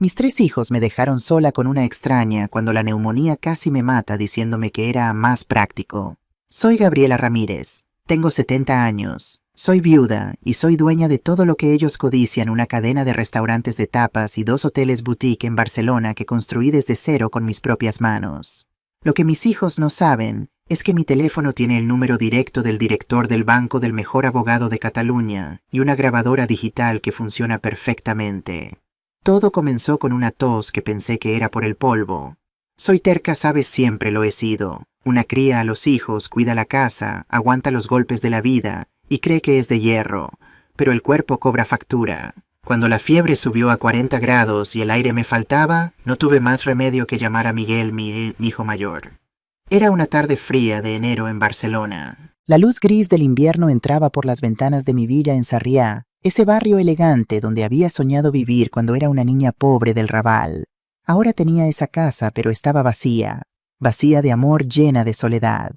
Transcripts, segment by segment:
Mis 3 hijos me dejaron sola con una extraña cuando la neumonía casi me mata diciéndome que era más práctico. Soy Gabriela Ramírez, tengo 70 años, soy viuda y soy dueña de todo lo que ellos codician, una cadena de restaurantes de tapas y 2 hoteles boutique en Barcelona que construí desde cero con mis propias manos. Lo que mis hijos no saben es que mi teléfono tiene el número directo del director del banco del mejor abogado de Cataluña y una grabadora digital que funciona perfectamente. Todo comenzó con una tos que pensé que era por el polvo. Soy terca, sabes, siempre lo he sido. Una cría a los hijos, cuida la casa, aguanta los golpes de la vida y cree que es de hierro, pero el cuerpo cobra factura. Cuando la fiebre subió a 40 grados y el aire me faltaba, no tuve más remedio que llamar a Miguel, mi hijo mayor. Era una tarde fría de enero en Barcelona. La luz gris del invierno entraba por las ventanas de mi villa en Sarriá, ese barrio elegante donde había soñado vivir cuando era una niña pobre del Raval. Ahora tenía esa casa, pero estaba vacía de amor, llena de soledad.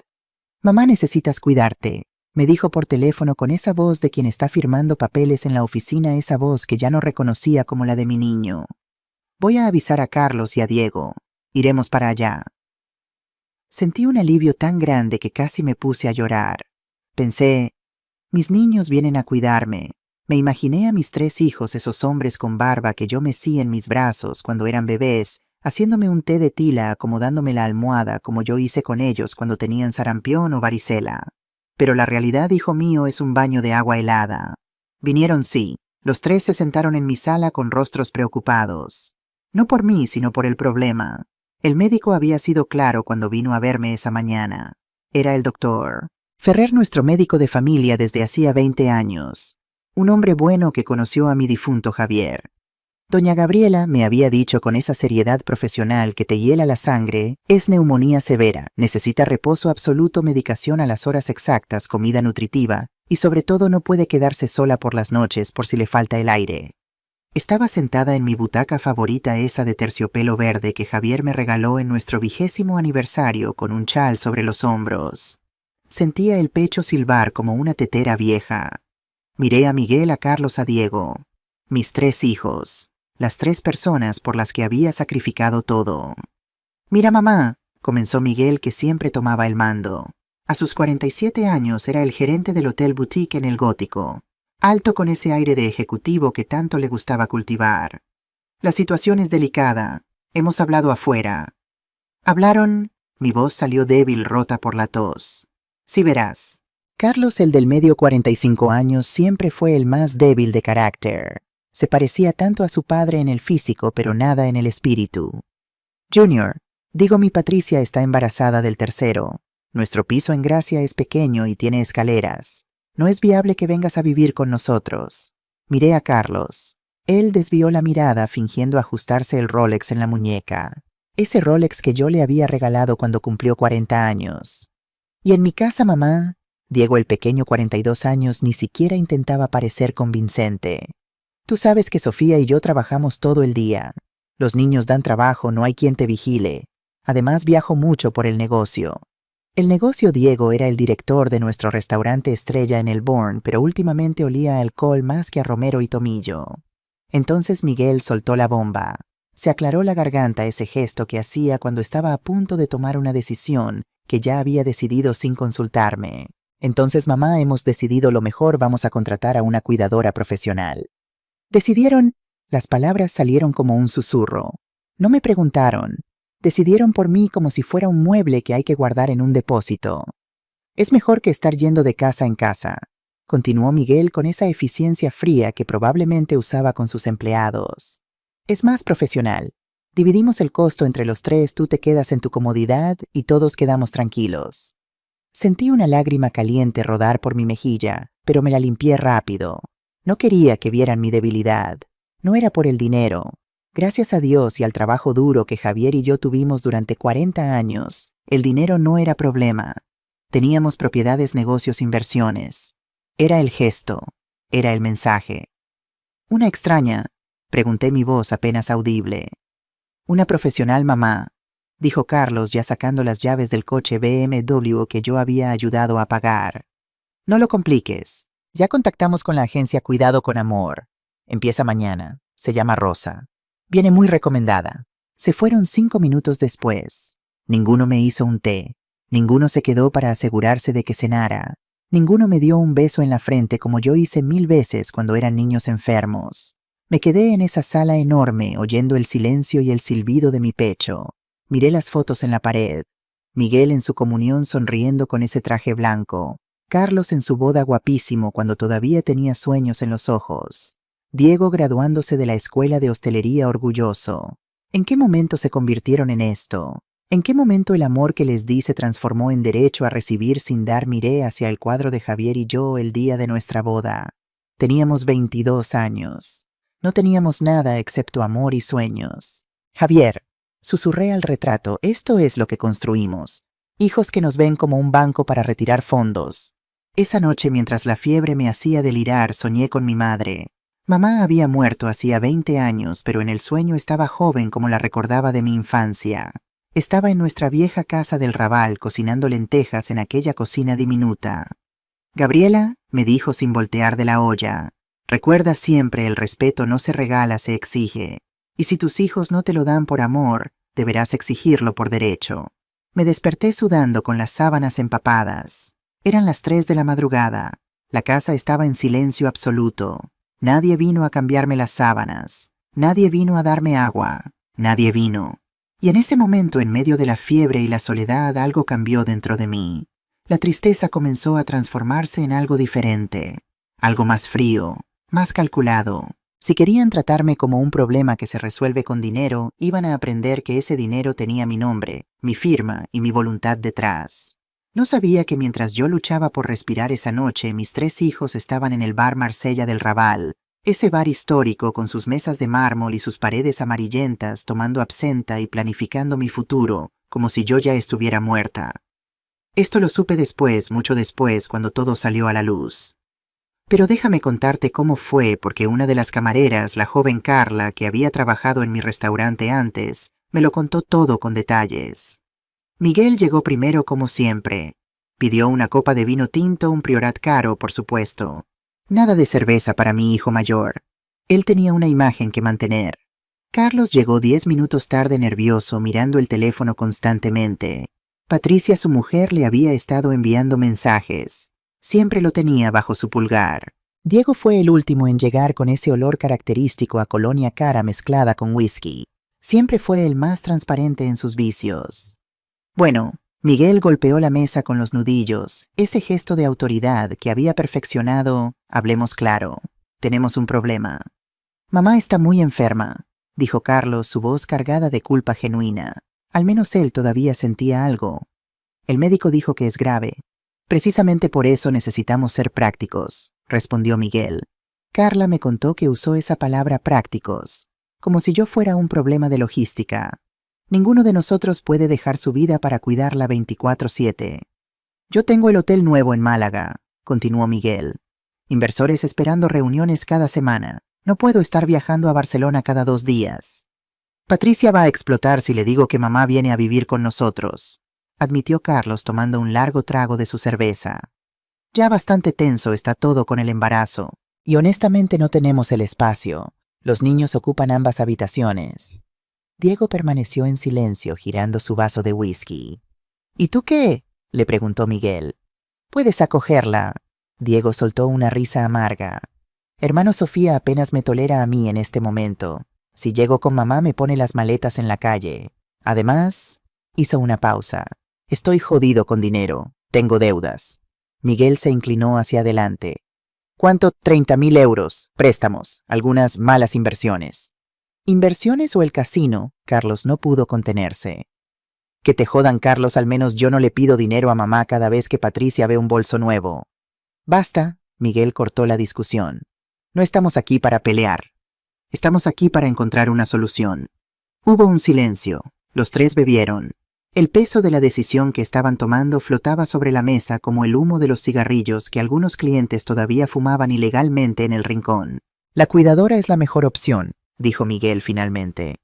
«Mamá, necesitas cuidarte», me dijo por teléfono con esa voz de quien está firmando papeles en la oficina, esa voz que ya no reconocía como la de mi niño. «Voy a avisar a Carlos y a Diego. Iremos para allá». Sentí un alivio tan grande que casi me puse a llorar. Pensé, mis niños vienen a cuidarme. Me imaginé a mis 3 hijos, esos hombres con barba que yo mecí en mis brazos cuando eran bebés, haciéndome un té de tila, acomodándome la almohada como yo hice con ellos cuando tenían sarampión o varicela. Pero la realidad, hijo mío, es un baño de agua helada. Vinieron, sí. Los 3 se sentaron en mi sala con rostros preocupados. No por mí, sino por el problema. El médico había sido claro cuando vino a verme esa mañana. Era el doctor Ferrer, nuestro médico de familia desde hacía 20 años. Un hombre bueno que conoció a mi difunto Javier. Doña Gabriela me había dicho con esa seriedad profesional que te hiela la sangre, es neumonía severa, necesita reposo absoluto, medicación a las horas exactas, comida nutritiva, y sobre todo no puede quedarse sola por las noches por si le falta el aire. Estaba sentada en mi butaca favorita, esa de terciopelo verde que Javier me regaló en nuestro 20º aniversario, con un chal sobre los hombros. Sentía el pecho silbar como una tetera vieja. Miré a Miguel, a Carlos, a Diego. Mis 3 hijos. Las 3 personas por las que había sacrificado todo. «Mira, mamá», comenzó Miguel, que siempre tomaba el mando. A sus 47 años era el gerente del hotel boutique en el Gótico. Alto, con ese aire de ejecutivo que tanto le gustaba cultivar. «La situación es delicada. Hemos hablado afuera». «¿Hablaron?» Mi voz salió débil, rota por la tos. «Sí, verás». Carlos, el del medio, 45 años, siempre fue el más débil de carácter. Se parecía tanto a su padre en el físico, pero nada en el espíritu. «Junior, digo, mi Patricia está embarazada del tercero. Nuestro piso en Gracia es pequeño y tiene escaleras. No es viable que vengas a vivir con nosotros». Miré a Carlos. Él desvió la mirada fingiendo ajustarse el Rolex en la muñeca. Ese Rolex que yo le había regalado cuando cumplió 40 años. «Y en mi casa, mamá». Diego, el pequeño, 42 años, ni siquiera intentaba parecer convincente. «Tú sabes que Sofía y yo trabajamos todo el día. Los niños dan trabajo, no hay quien te vigile. Además, viajo mucho por el negocio». El negocio. Diego era el director de nuestro restaurante estrella en el Born, pero últimamente olía a alcohol más que a romero y tomillo. Entonces Miguel soltó la bomba. Se aclaró la garganta, ese gesto que hacía cuando estaba a punto de tomar una decisión que ya había decidido sin consultarme. «Entonces, mamá, hemos decidido lo mejor, vamos a contratar a una cuidadora profesional». «¿Decidieron?» Las palabras salieron como un susurro. No me preguntaron. Decidieron por mí como si fuera un mueble que hay que guardar en un depósito. «Es mejor que estar yendo de casa en casa», continuó Miguel con esa eficiencia fría que probablemente usaba con sus empleados. «Es más profesional. Dividimos el costo entre los 3, tú te quedas en tu comodidad y todos quedamos tranquilos». Sentí una lágrima caliente rodar por mi mejilla, pero me la limpié rápido. No quería que vieran mi debilidad. No era por el dinero. Gracias a Dios y al trabajo duro que Javier y yo tuvimos durante 40 años, el dinero no era problema. Teníamos propiedades, negocios, inversiones. Era el gesto. Era el mensaje. «¿Una extraña?», pregunté, mi voz apenas audible. «Una profesional, mamá», dijo Carlos, ya sacando las llaves del coche BMW que yo había ayudado a pagar. «No lo compliques. Ya contactamos con la agencia Cuidado con Amor. Empieza mañana. Se llama Rosa. Viene muy recomendada. Se fueron 5 minutos después. Ninguno me hizo un té. Ninguno se quedó para asegurarse de que cenara. Ninguno me dio un beso en la frente como yo hice 1000 veces cuando eran niños enfermos. Me quedé en esa sala enorme oyendo el silencio y el silbido de mi pecho. Miré las fotos en la pared. Miguel en su comunión sonriendo con ese traje blanco. Carlos en su boda guapísimo cuando todavía tenía sueños en los ojos. Diego graduándose de la escuela de hostelería orgulloso. ¿En qué momento se convirtieron en esto? ¿En qué momento el amor que les di se transformó en derecho a recibir sin dar? Miré hacia el cuadro de Javier y yo el día de nuestra boda. Teníamos 22 años. No teníamos nada excepto amor y sueños. Javier, susurré al retrato, esto es lo que construimos. Hijos que nos ven como un banco para retirar fondos. Esa noche, mientras la fiebre me hacía delirar, soñé con mi madre. Mamá había muerto hacía 20 años, pero en el sueño estaba joven como la recordaba de mi infancia. Estaba en nuestra vieja casa del Raval cocinando lentejas en aquella cocina diminuta. Gabriela, me dijo sin voltear de la olla, recuerda siempre el respeto no se regala, se exige. Y si tus hijos no te lo dan por amor, deberás exigirlo por derecho. Me desperté sudando con las sábanas empapadas. Eran las 3 de la madrugada. La casa estaba en silencio absoluto. Nadie vino a cambiarme las sábanas. Nadie vino a darme agua. Nadie vino. Y en ese momento, en medio de la fiebre y la soledad, algo cambió dentro de mí. La tristeza comenzó a transformarse en algo diferente, algo más frío, más calculado. Si querían tratarme como un problema que se resuelve con dinero, iban a aprender que ese dinero tenía mi nombre, mi firma y mi voluntad detrás. No sabía que mientras yo luchaba por respirar esa noche, mis 3 hijos estaban en el bar Marsella del Raval, ese bar histórico con sus mesas de mármol y sus paredes amarillentas, tomando absenta y planificando mi futuro, como si yo ya estuviera muerta. Esto lo supe después, mucho después, cuando todo salió a la luz. Pero déjame contarte cómo fue, porque una de las camareras, la joven Carla, que había trabajado en mi restaurante antes, me lo contó todo con detalles. Miguel llegó primero como siempre. Pidió una copa de vino tinto, un Priorat caro, por supuesto. Nada de cerveza para mi hijo mayor. Él tenía una imagen que mantener. Carlos llegó 10 minutos tarde nervioso, mirando el teléfono constantemente. Patricia, su mujer, le había estado enviando mensajes. Siempre lo tenía bajo su pulgar. Diego fue el último en llegar con ese olor característico a colonia cara mezclada con whisky. Siempre fue el más transparente en sus vicios. Bueno, Miguel golpeó la mesa con los nudillos, ese gesto de autoridad que había perfeccionado. Hablemos claro, tenemos un problema. Mamá está muy enferma, dijo Carlos, su voz cargada de culpa genuina. Al menos él todavía sentía algo. El médico dijo que es grave. Precisamente por eso necesitamos ser prácticos, respondió Miguel. Carla me contó que usó esa palabra prácticos, como si yo fuera un problema de logística. Ninguno de nosotros puede dejar su vida para cuidarla 24/7. Yo tengo el hotel nuevo en Málaga, continuó Miguel. Inversores esperando reuniones cada semana. No puedo estar viajando a Barcelona cada 2 días. Patricia va a explotar si le digo que mamá viene a vivir con nosotros, admitió Carlos tomando un largo trago de su cerveza. Ya bastante tenso está todo con el embarazo. Y honestamente no tenemos el espacio. Los niños ocupan ambas habitaciones. Diego permaneció en silencio, girando su vaso de whisky. ¿Y tú qué?, le preguntó Miguel. Puedes acogerla. Diego soltó una risa amarga. Hermano, Sofía apenas me tolera a mí en este momento. Si llego con mamá me pone las maletas en la calle. Además, hizo una pausa. Estoy jodido con dinero. Tengo deudas. Miguel se inclinó hacia adelante. ¿Cuánto? 30.000 euros. Préstamos. Algunas malas inversiones. ¿Inversiones o el casino? Carlos no pudo contenerse. Que te jodan, Carlos, al menos yo no le pido dinero a mamá cada vez que Patricia ve un bolso nuevo. Basta, Miguel cortó la discusión. No estamos aquí para pelear. Estamos aquí para encontrar una solución. Hubo un silencio. Los 3 bebieron. El peso de la decisión que estaban tomando flotaba sobre la mesa como el humo de los cigarrillos que algunos clientes todavía fumaban ilegalmente en el rincón. La cuidadora es la mejor opción, dijo Miguel finalmente.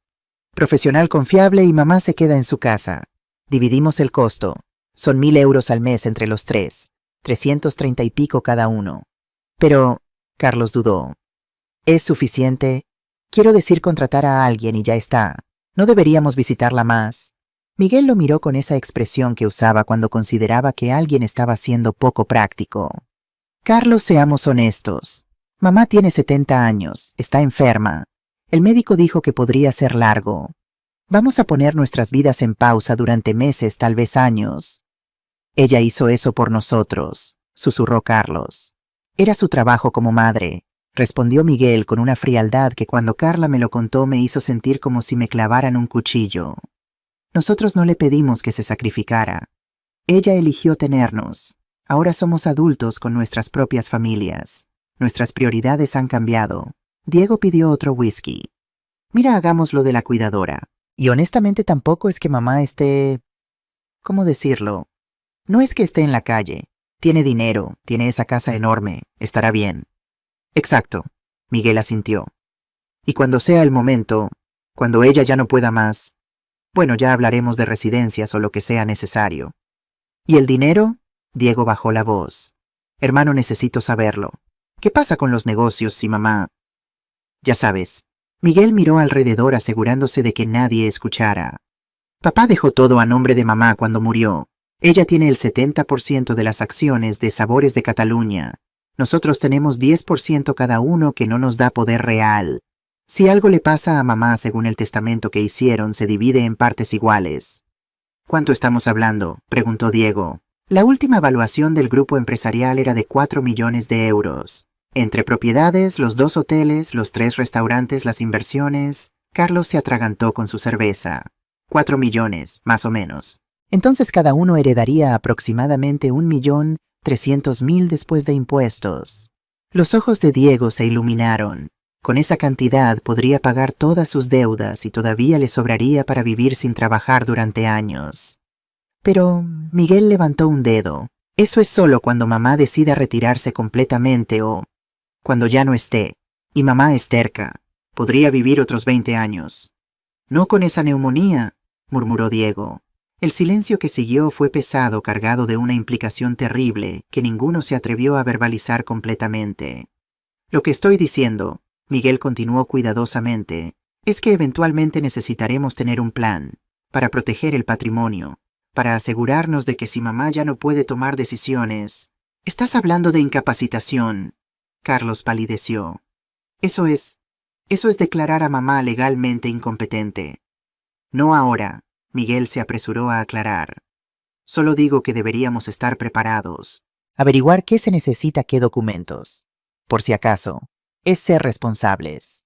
Profesional confiable y mamá se queda en su casa. Dividimos el costo. Son 1.000 euros al mes entre los 3. 330 y pico cada uno. Pero, Carlos dudó. ¿Es suficiente? Quiero decir contratar a alguien y ya está. No deberíamos visitarla más. Miguel lo miró con esa expresión que usaba cuando consideraba que alguien estaba siendo poco práctico. Carlos, seamos honestos. Mamá tiene 70 años, está enferma. El médico dijo que podría ser largo. Vamos a poner nuestras vidas en pausa durante meses, tal vez años. Ella hizo eso por nosotros, susurró Carlos. Era su trabajo como madre, respondió Miguel con una frialdad que cuando Carla me lo contó me hizo sentir como si me clavaran un cuchillo. Nosotros no le pedimos que se sacrificara. Ella eligió tenernos. Ahora somos adultos con nuestras propias familias. Nuestras prioridades han cambiado. Diego pidió otro whisky. Mira, hagamos lo de la cuidadora. Y honestamente tampoco es que mamá esté... ¿Cómo decirlo? No es que esté en la calle. Tiene dinero, tiene esa casa enorme, estará bien. Exacto, Miguel asintió. Y cuando sea el momento, cuando ella ya no pueda más, bueno, ya hablaremos de residencias o lo que sea necesario. ¿Y el dinero? Diego bajó la voz. Hermano, necesito saberlo. ¿Qué pasa con los negocios si mamá...? Ya sabes. Miguel miró alrededor asegurándose de que nadie escuchara. Papá dejó todo a nombre de mamá cuando murió. Ella tiene el 70% de las acciones de Sabores de Cataluña. Nosotros tenemos 10% cada uno que no nos da poder real. Si algo le pasa a mamá según el testamento que hicieron, se divide en partes iguales. ¿Cuánto estamos hablando?, preguntó Diego. La última evaluación del grupo empresarial era de 4 millones de euros. Entre propiedades, los 2 hoteles, los 3 restaurantes, las inversiones... Carlos se atragantó con su cerveza. 4 millones, más o menos. Entonces cada uno heredaría aproximadamente 1.300.000 después de impuestos. Los ojos de Diego se iluminaron. Con esa cantidad podría pagar todas sus deudas y todavía le sobraría para vivir sin trabajar durante años. Pero Miguel levantó un dedo. Eso es solo cuando mamá decida retirarse completamente o cuando ya no esté. Y mamá es terca. Podría vivir otros 20 años. No con esa neumonía, murmuró Diego. El silencio que siguió fue pesado, cargado de una implicación terrible que ninguno se atrevió a verbalizar completamente. Lo que estoy diciendo, Miguel continuó cuidadosamente, es que eventualmente necesitaremos tener un plan para proteger el patrimonio, para asegurarnos de que si mamá ya no puede tomar decisiones... ¿Estás hablando de incapacitación? Carlos palideció. Eso es declarar a mamá legalmente incompetente. No ahora, Miguel se apresuró a aclarar. Solo digo que deberíamos estar preparados. Averiguar qué se necesita, qué documentos. Por si acaso, es ser responsables.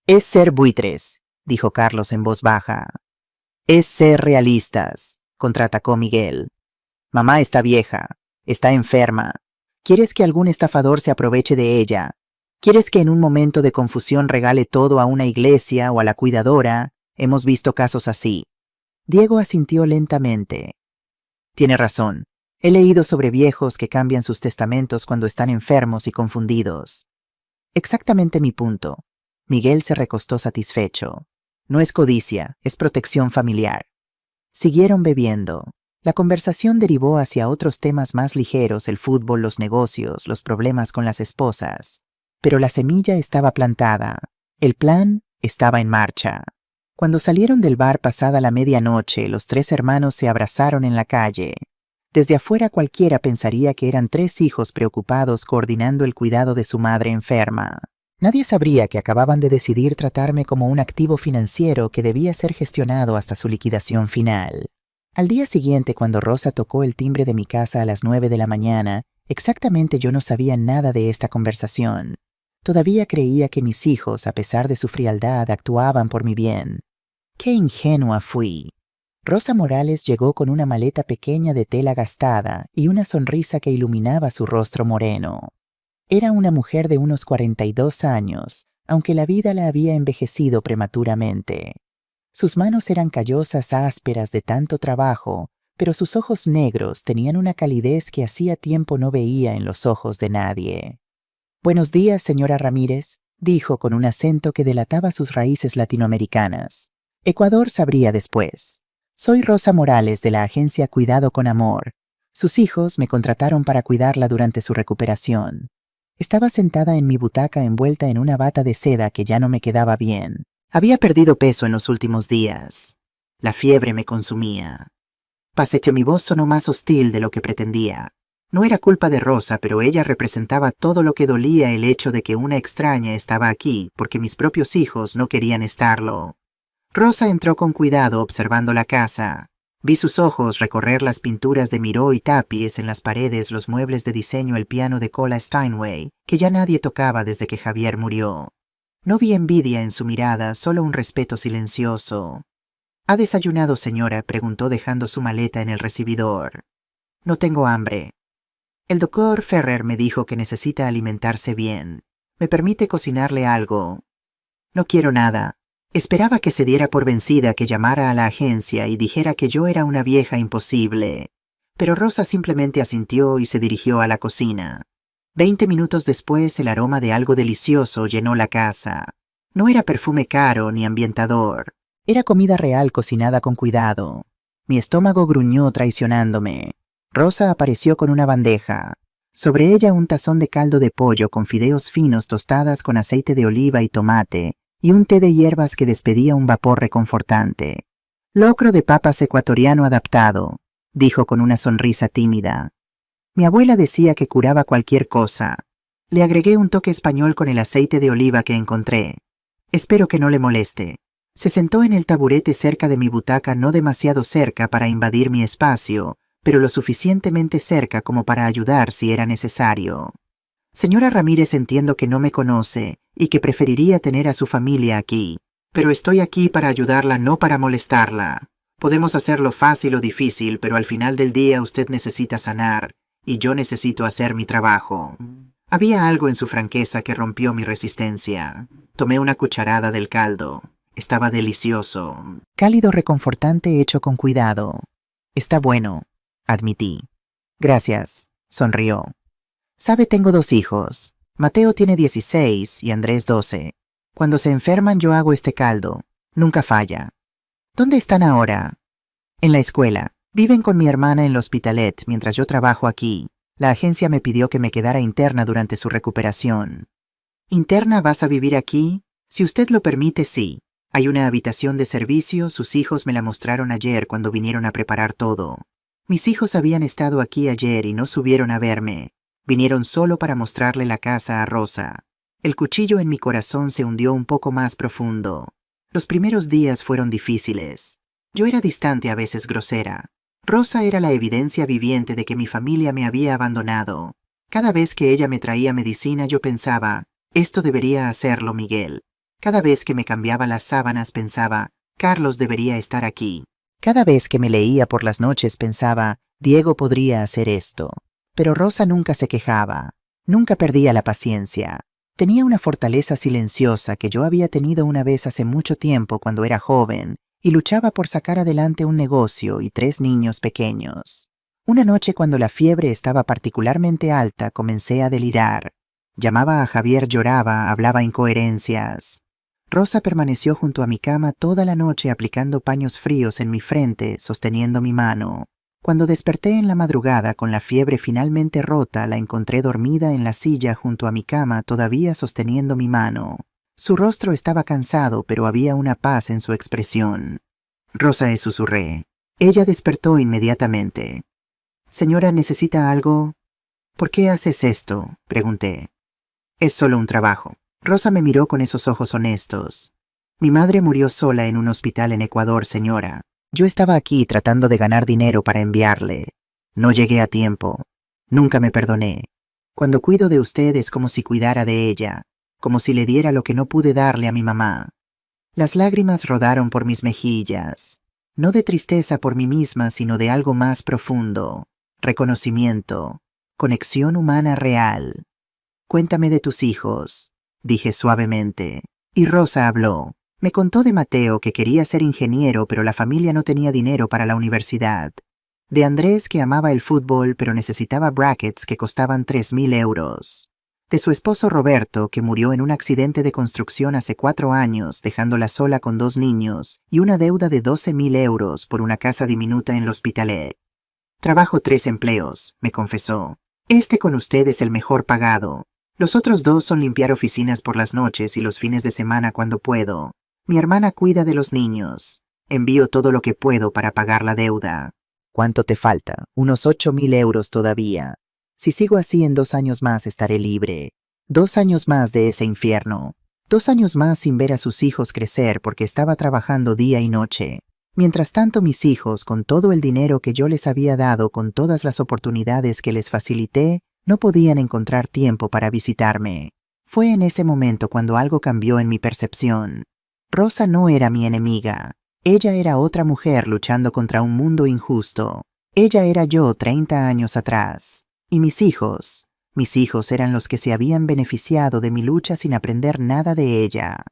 Es ser buitres, dijo Carlos en voz baja. Es ser realistas, contraatacó Miguel. Mamá está vieja, está enferma. ¿Quieres que algún estafador se aproveche de ella? ¿Quieres que en un momento de confusión regale todo a una iglesia o a la cuidadora? Hemos visto casos así. Diego asintió lentamente. Tiene razón. He leído sobre viejos que cambian sus testamentos cuando están enfermos y confundidos. Exactamente mi punto. Miguel se recostó satisfecho. No es codicia, es protección familiar. Siguieron bebiendo. La conversación derivó hacia otros temas más ligeros, el fútbol, los negocios, los problemas con las esposas. Pero la semilla estaba plantada. El plan estaba en marcha. Cuando salieron del bar pasada la medianoche, los 3 hermanos se abrazaron en la calle. Desde afuera cualquiera pensaría que eran 3 hijos preocupados coordinando el cuidado de su madre enferma. Nadie sabría que acababan de decidir tratarme como un activo financiero que debía ser gestionado hasta su liquidación final. Al día siguiente, cuando Rosa tocó el timbre de mi casa a las 9 de la mañana, exactamente yo no sabía nada de esta conversación. Todavía creía que mis hijos, a pesar de su frialdad, actuaban por mi bien. ¡Qué ingenua fui! Rosa Morales llegó con una maleta pequeña de tela gastada y una sonrisa que iluminaba su rostro moreno. Era una mujer de unos 42 años, aunque la vida la había envejecido prematuramente. Sus manos eran callosas, ásperas de tanto trabajo, pero sus ojos negros tenían una calidez que hacía tiempo no veía en los ojos de nadie. «Buenos días, señora Ramírez», dijo con un acento que delataba sus raíces latinoamericanas. Ecuador sabría después. «Soy Rosa Morales de la agencia Cuidado con Amor. Sus hijos me contrataron para cuidarla durante su recuperación. Estaba sentada en mi butaca envuelta en una bata de seda que ya no me quedaba bien. Había perdido peso en los últimos días. La fiebre me consumía. Paseteó, mi voz sonó más hostil de lo que pretendía. No era culpa de Rosa, pero ella representaba todo lo que dolía el hecho de que una extraña estaba aquí, porque mis propios hijos no querían estarlo. Rosa entró con cuidado observando la casa. Vi sus ojos recorrer las pinturas de Miró y tapiz en las paredes, los muebles de diseño, el piano de cola Steinway, que ya nadie tocaba desde que Javier murió. No vi envidia en su mirada, solo un respeto silencioso. ¿Ha desayunado, señora?, preguntó dejando su maleta en el recibidor. No tengo hambre. El doctor Ferrer me dijo que necesita alimentarse bien. ¿Me permite cocinarle algo? No quiero nada. Esperaba que se diera por vencida, que llamara a la agencia y dijera que yo era una vieja imposible. Pero Rosa simplemente asintió y se dirigió a la cocina. 20 minutos después, el aroma de algo delicioso llenó la casa. No era perfume caro ni ambientador. Era comida real cocinada con cuidado. Mi estómago gruñó traicionándome. Rosa apareció con una bandeja. Sobre ella un tazón de caldo de pollo con fideos finos tostadas con aceite de oliva y tomate, y un té de hierbas que despedía un vapor reconfortante. Locro de papas ecuatoriano adaptado, dijo con una sonrisa tímida. Mi abuela decía que curaba cualquier cosa. Le agregué un toque español con el aceite de oliva que encontré. Espero que no le moleste. Se sentó en el taburete cerca de mi butaca, no demasiado cerca para invadir mi espacio, pero lo suficientemente cerca como para ayudar si era necesario. Señora Ramírez, entiendo que no me conoce y que preferiría tener a su familia aquí, pero estoy aquí para ayudarla, no para molestarla. Podemos hacerlo fácil o difícil, pero al final del día usted necesita sanar y yo necesito hacer mi trabajo. Había algo en su franqueza que rompió mi resistencia. Tomé una cucharada del caldo. Estaba delicioso. Cálido, reconfortante, hecho con cuidado. Está bueno, admití. Gracias, sonrió. Sabe, tengo 2 hijos. Mateo tiene 16 y Andrés 12. Cuando se enferman yo hago este caldo. Nunca falla. ¿Dónde están ahora? En la escuela. Viven con mi hermana en el Hospitalet mientras yo trabajo aquí. La agencia me pidió que me quedara interna durante su recuperación. ¿Interna? ¿Vas a vivir aquí? Si usted lo permite, sí. Hay una habitación de servicio, sus hijos me la mostraron ayer cuando vinieron a preparar todo. Mis hijos habían estado aquí ayer y no subieron a verme. Vinieron solo para mostrarle la casa a Rosa. El cuchillo en mi corazón se hundió un poco más profundo. Los primeros días fueron difíciles. Yo era distante, a veces grosera. Rosa era la evidencia viviente de que mi familia me había abandonado. Cada vez que ella me traía medicina yo pensaba, esto debería hacerlo Miguel. Cada vez que me cambiaba las sábanas pensaba, Carlos debería estar aquí. Cada vez que me leía por las noches pensaba, Diego podría hacer esto. Pero Rosa nunca se quejaba, nunca perdía la paciencia. Tenía una fortaleza silenciosa que yo había tenido una vez hace mucho tiempo cuando era joven, y luchaba por sacar adelante un negocio y 3 niños pequeños. Una noche, cuando la fiebre estaba particularmente alta, comencé a delirar. Llamaba a Javier, lloraba, hablaba incoherencias. Rosa permaneció junto a mi cama toda la noche aplicando paños fríos en mi frente, sosteniendo mi mano. Cuando desperté en la madrugada con la fiebre finalmente rota, la encontré dormida en la silla junto a mi cama, todavía sosteniendo mi mano. Su rostro estaba cansado, pero había una paz en su expresión. Rosa, susurré. Ella despertó inmediatamente. Señora, ¿necesita algo? ¿Por qué haces esto?, pregunté. Es solo un trabajo. Rosa me miró con esos ojos honestos. Mi madre murió sola en un hospital en Ecuador, señora. Yo estaba aquí tratando de ganar dinero para enviarle. No llegué a tiempo. Nunca me perdoné. Cuando cuido de usted es como si cuidara de ella, como si le diera lo que no pude darle a mi mamá. Las lágrimas rodaron por mis mejillas, no de tristeza por mí misma, sino de algo más profundo, reconocimiento, conexión humana real. Cuéntame de tus hijos, dije suavemente, y Rosa habló. Me contó de Mateo, que quería ser ingeniero, pero la familia no tenía dinero para la universidad. De Andrés, que amaba el fútbol, pero necesitaba brackets que costaban 3.000 euros. De su esposo Roberto, que murió en un accidente de construcción hace 4 años, dejándola sola con 2 niños y una deuda de 12.000 euros por una casa diminuta en el Hospitalet. Trabajo 3 empleos, me confesó. Este con usted es el mejor pagado. Los otros dos son limpiar oficinas por las noches y los fines de semana cuando puedo. Mi hermana cuida de los niños. Envío todo lo que puedo para pagar la deuda. ¿Cuánto te falta? Unos 8.000 euros todavía. Si sigo así, en 2 años más estaré libre. 2 años más de ese infierno. 2 años más sin ver a sus hijos crecer porque estaba trabajando día y noche. Mientras tanto, mis hijos, con todo el dinero que yo les había dado, con todas las oportunidades que les facilité, no podían encontrar tiempo para visitarme. Fue en ese momento cuando algo cambió en mi percepción. Rosa no era mi enemiga. Ella era otra mujer luchando contra un mundo injusto. Ella era yo 30 años atrás. Y mis hijos eran los que se habían beneficiado de mi lucha sin aprender nada de ella.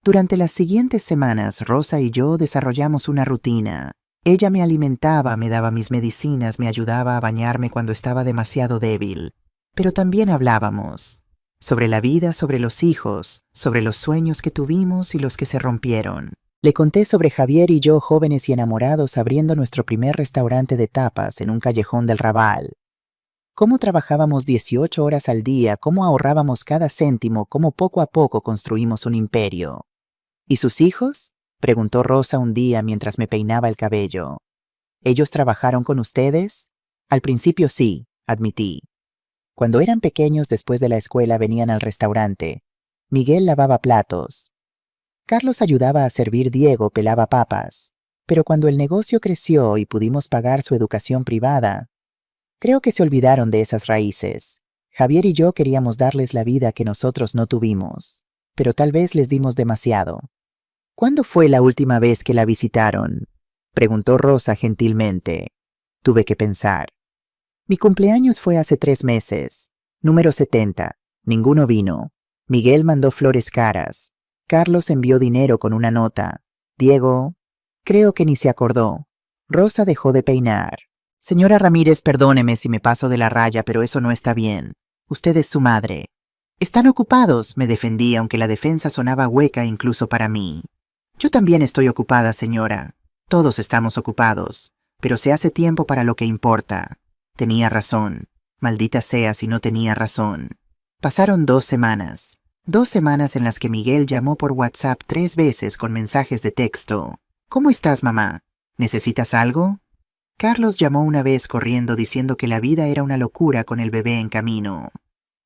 Durante las siguientes semanas, Rosa y yo desarrollamos una rutina. Ella me alimentaba, me daba mis medicinas, me ayudaba a bañarme cuando estaba demasiado débil. Pero también hablábamos sobre la vida, sobre los hijos, sobre los sueños que tuvimos y los que se rompieron. Le conté sobre Javier y yo, jóvenes y enamorados, abriendo nuestro primer restaurante de tapas en un callejón del Raval. Cómo trabajábamos 18 horas al día, cómo ahorrábamos cada céntimo, cómo poco a poco construimos un imperio. ¿Y sus hijos?, preguntó Rosa un día mientras me peinaba el cabello. ¿Ellos trabajaron con ustedes? Al principio sí, admití. Cuando eran pequeños, después de la escuela, venían al restaurante. Miguel lavaba platos. Carlos ayudaba a servir, Diego pelaba papas. Pero cuando el negocio creció y pudimos pagar su educación privada, creo que se olvidaron de esas raíces. Javier y yo queríamos darles la vida que nosotros no tuvimos, pero tal vez les dimos demasiado. ¿Cuándo fue la última vez que la visitaron?, preguntó Rosa gentilmente. Tuve que pensar. Mi cumpleaños fue hace 3 meses. Número 70. Ninguno vino. Miguel mandó flores caras. Carlos envió dinero con una nota. Diego, creo que ni se acordó. Rosa dejó de peinar. Señora Ramírez, perdóneme si me paso de la raya, pero eso no está bien. Usted es su madre. Están ocupados, me defendí, aunque la defensa sonaba hueca incluso para mí. Yo también estoy ocupada, señora. Todos estamos ocupados, pero se hace tiempo para lo que importa. Tenía razón. Maldita sea si no tenía razón. Pasaron 2 semanas. 2 semanas en las que Miguel llamó por WhatsApp 3 veces con mensajes de texto. ¿Cómo estás, mamá? ¿Necesitas algo? Carlos llamó una vez corriendo diciendo que la vida era una locura con el bebé en camino.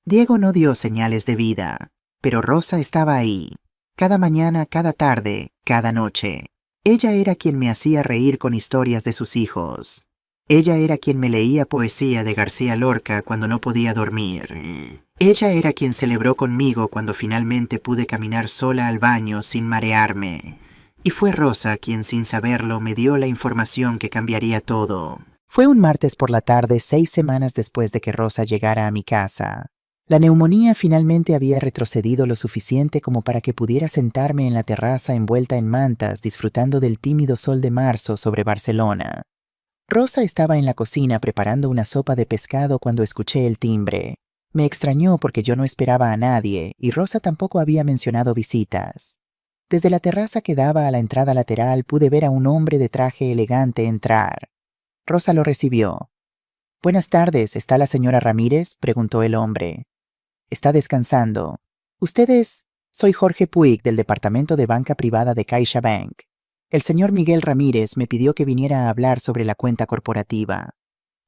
Diego no dio señales de vida, pero Rosa estaba ahí. Cada mañana, cada tarde, cada noche. Ella era quien me hacía reír con historias de sus hijos. Ella era quien me leía poesía de García Lorca cuando no podía dormir. Ella era quien celebró conmigo cuando finalmente pude caminar sola al baño sin marearme. Y fue Rosa quien, sin saberlo, me dio la información que cambiaría todo. Fue un martes por la tarde, 6 semanas después de que Rosa llegara a mi casa. La neumonía finalmente había retrocedido lo suficiente como para que pudiera sentarme en la terraza envuelta en mantas, disfrutando del tímido sol de marzo sobre Barcelona. Rosa estaba en la cocina preparando una sopa de pescado cuando escuché el timbre. Me extrañó porque yo no esperaba a nadie y Rosa tampoco había mencionado visitas. Desde la terraza que daba a la entrada lateral pude ver a un hombre de traje elegante entrar. Rosa lo recibió. «Buenas tardes, ¿está la señora Ramírez?», preguntó el hombre. «Está descansando. ¿Ustedes?» «Soy Jorge Puig, del departamento de banca privada de CaixaBank. El señor Miguel Ramírez me pidió que viniera a hablar sobre la cuenta corporativa».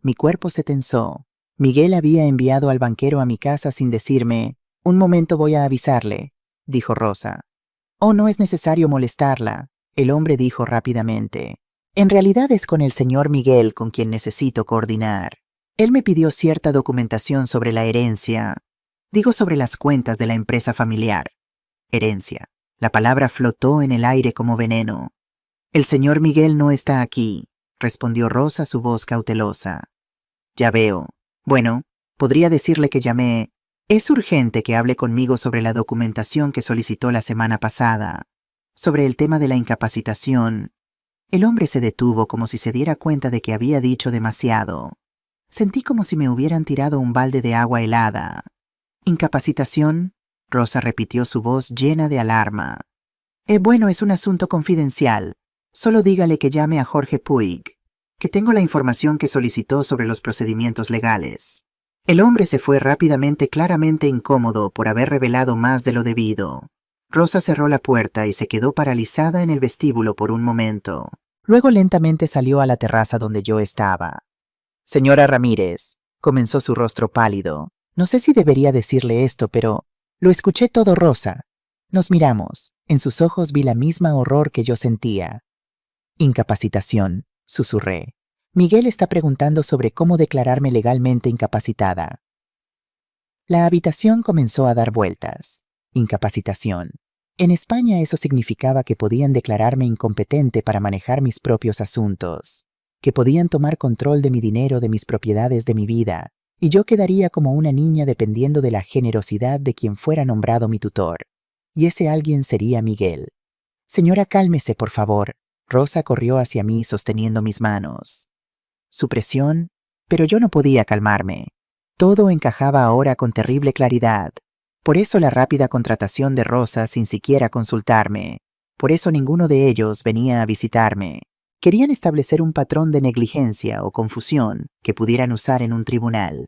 Mi cuerpo se tensó. Miguel había enviado al banquero a mi casa sin decirme. «Un momento, voy a avisarle», dijo Rosa. «Oh, no es necesario molestarla», el hombre dijo rápidamente. «En realidad es con el señor Miguel con quien necesito coordinar. Él me pidió cierta documentación sobre la herencia. Digo, sobre las cuentas de la empresa familiar. Herencia. La palabra flotó en el aire como veneno. «El señor Miguel no está aquí», respondió Rosa, su voz cautelosa. «Ya veo. Bueno, podría decirle que llamé. Es urgente que hable conmigo sobre la documentación que solicitó la semana pasada. Sobre el tema de la incapacitación». El hombre se detuvo como si se diera cuenta de que había dicho demasiado. Sentí como si me hubieran tirado un balde de agua helada. «¿Incapacitación?», Rosa repitió, su voz llena de alarma. Bueno, es un asunto confidencial. Solo dígale que llame a Jorge Puig, que tengo la información que solicitó sobre los procedimientos legales». El hombre se fue rápidamente, claramente incómodo por haber revelado más de lo debido. Rosa cerró la puerta y se quedó paralizada en el vestíbulo por un momento. Luego lentamente salió a la terraza donde yo estaba. Señora Ramírez, comenzó su rostro pálido. No sé si debería decirle esto, pero lo escuché todo, Rosa. Nos miramos. En sus ojos vi la misma horror que yo sentía. Incapacitación, susurré. Miguel está preguntando sobre cómo declararme legalmente incapacitada. La habitación comenzó a dar vueltas. Incapacitación. En España eso significaba que podían declararme incompetente para manejar mis propios asuntos, que podían tomar control de mi dinero, de mis propiedades, de mi vida, y yo quedaría como una niña dependiendo de la generosidad de quien fuera nombrado mi tutor. Y ese alguien sería Miguel. Señora, cálmese, por favor. Rosa corrió hacia mí sosteniendo mis manos. Su presión, pero yo no podía calmarme. Todo encajaba ahora con terrible claridad. Por eso la rápida contratación de Rosa sin siquiera consultarme. Por eso ninguno de ellos venía a visitarme. Querían establecer un patrón de negligencia o confusión que pudieran usar en un tribunal.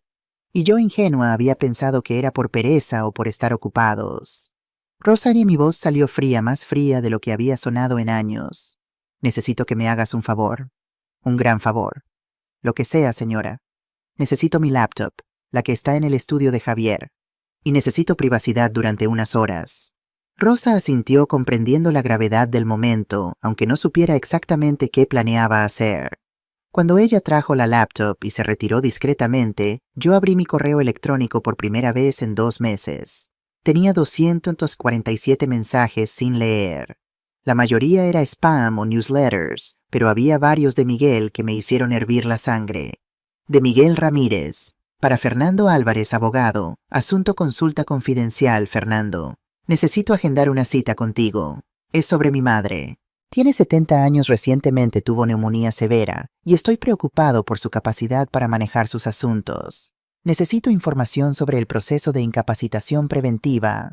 Y yo, ingenua, había pensado que era por pereza o por estar ocupados. Rosa, y mi voz salió fría, más fría de lo que había sonado en años. Necesito que me hagas un favor. Un gran favor. Lo que sea, señora. Necesito mi laptop, la que está en el estudio de Javier. Y necesito privacidad durante unas horas. Rosa asintió comprendiendo la gravedad del momento, aunque no supiera exactamente qué planeaba hacer. Cuando ella trajo la laptop y se retiró discretamente, yo abrí mi correo electrónico por primera vez en 2 meses. Tenía 247 mensajes sin leer. La mayoría era spam o newsletters, pero había varios de Miguel que me hicieron hervir la sangre. De Miguel Ramírez. Para Fernando Álvarez, abogado. Asunto consulta confidencial, Fernando. Necesito agendar una cita contigo. Es sobre mi madre. Tiene 70 años, recientemente tuvo neumonía severa y estoy preocupado por su capacidad para manejar sus asuntos. Necesito información sobre el proceso de incapacitación preventiva.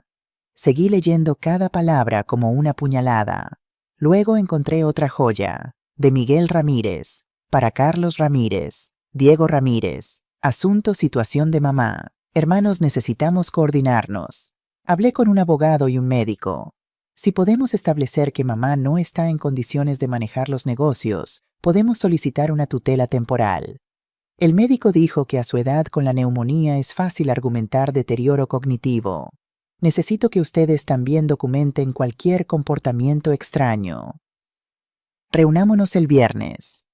Seguí leyendo cada palabra como una puñalada. Luego encontré otra joya. De Miguel Ramírez. Para Carlos Ramírez. Diego Ramírez. Asunto situación de mamá. Hermanos, necesitamos coordinarnos. Hablé con un abogado y un médico. Si podemos establecer que mamá no está en condiciones de manejar los negocios, podemos solicitar una tutela temporal. El médico dijo que a su edad con la neumonía es fácil argumentar deterioro cognitivo. Necesito que ustedes también documenten cualquier comportamiento extraño. Reunámonos el viernes.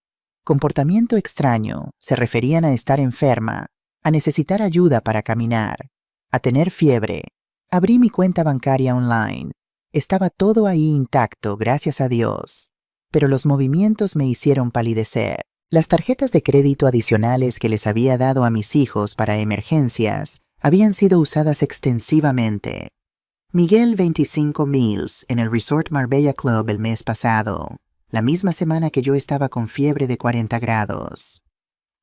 Comportamiento extraño se referían a estar enferma, a necesitar ayuda para caminar, a tener fiebre. Abrí mi cuenta bancaria online. Estaba todo ahí intacto, gracias a Dios. Pero los movimientos me hicieron palidecer. Las tarjetas de crédito adicionales que les había dado a mis hijos para emergencias habían sido usadas extensivamente. Miguel 25,000 en el Resort Marbella Club el mes pasado, la misma semana que yo estaba con fiebre de 40 grados.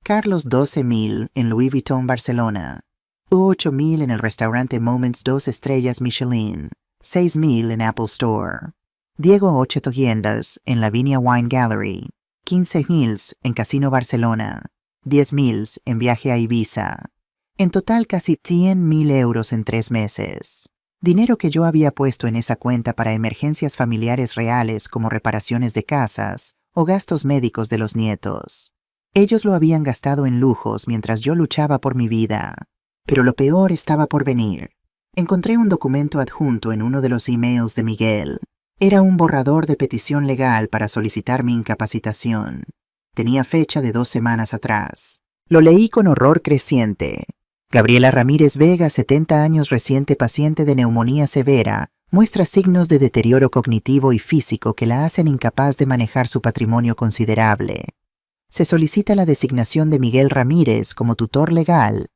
Carlos 12,000 en Louis Vuitton Barcelona. 8,000 en el restaurante Moments 2 estrellas Michelin. 6,000 en Apple Store. Diego 800 en Lavinia Wine Gallery. 15,000 en Casino Barcelona. 10,000 en viaje a Ibiza. En total casi 100,000 euros en 3 meses. Dinero que yo había puesto en esa cuenta para emergencias familiares reales como reparaciones de casas o gastos médicos de los nietos. Ellos lo habían gastado en lujos mientras yo luchaba por mi vida. Pero lo peor estaba por venir. Encontré un documento adjunto en uno de los emails de Miguel. Era un borrador de petición legal para solicitar mi incapacitación. Tenía fecha de 2 semanas atrás. Lo leí con horror creciente. Gabriela Ramírez Vega, 70 años, reciente paciente de neumonía severa, muestra signos de deterioro cognitivo y físico que la hacen incapaz de manejar su patrimonio considerable. Se solicita la designación de Miguel Ramírez como tutor legal.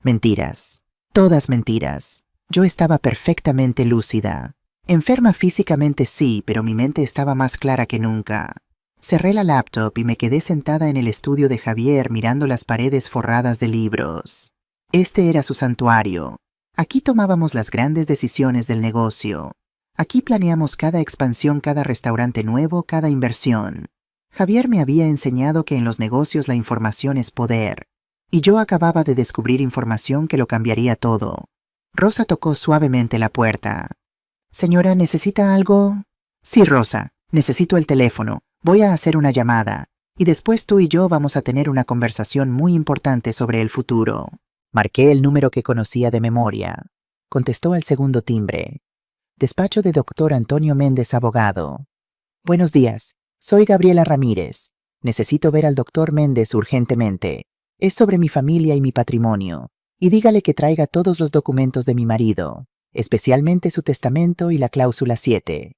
Mentiras. Todas mentiras. Yo estaba perfectamente lúcida. Enferma físicamente sí, pero mi mente estaba más clara que nunca. Cerré la laptop y me quedé sentada en el estudio de Javier mirando las paredes forradas de libros. Este era su santuario. Aquí tomábamos las grandes decisiones del negocio. Aquí planeamos cada expansión, cada restaurante nuevo, cada inversión. Javier me había enseñado que en los negocios la información es poder. Y yo acababa de descubrir información que lo cambiaría todo. Rosa tocó suavemente la puerta. «Señora, ¿necesita algo?» «Sí, Rosa, necesito el teléfono. Voy a hacer una llamada. Y después tú y yo vamos a tener una conversación muy importante sobre el futuro». Marqué el número que conocía de memoria. Contestó al segundo timbre. Despacho de Dr. Antonio Méndez, abogado. Buenos días, soy Gabriela Ramírez. Necesito ver al Dr. Méndez urgentemente. Es sobre mi familia y mi patrimonio. Y dígale que traiga todos los documentos de mi marido, especialmente su testamento y la cláusula 7.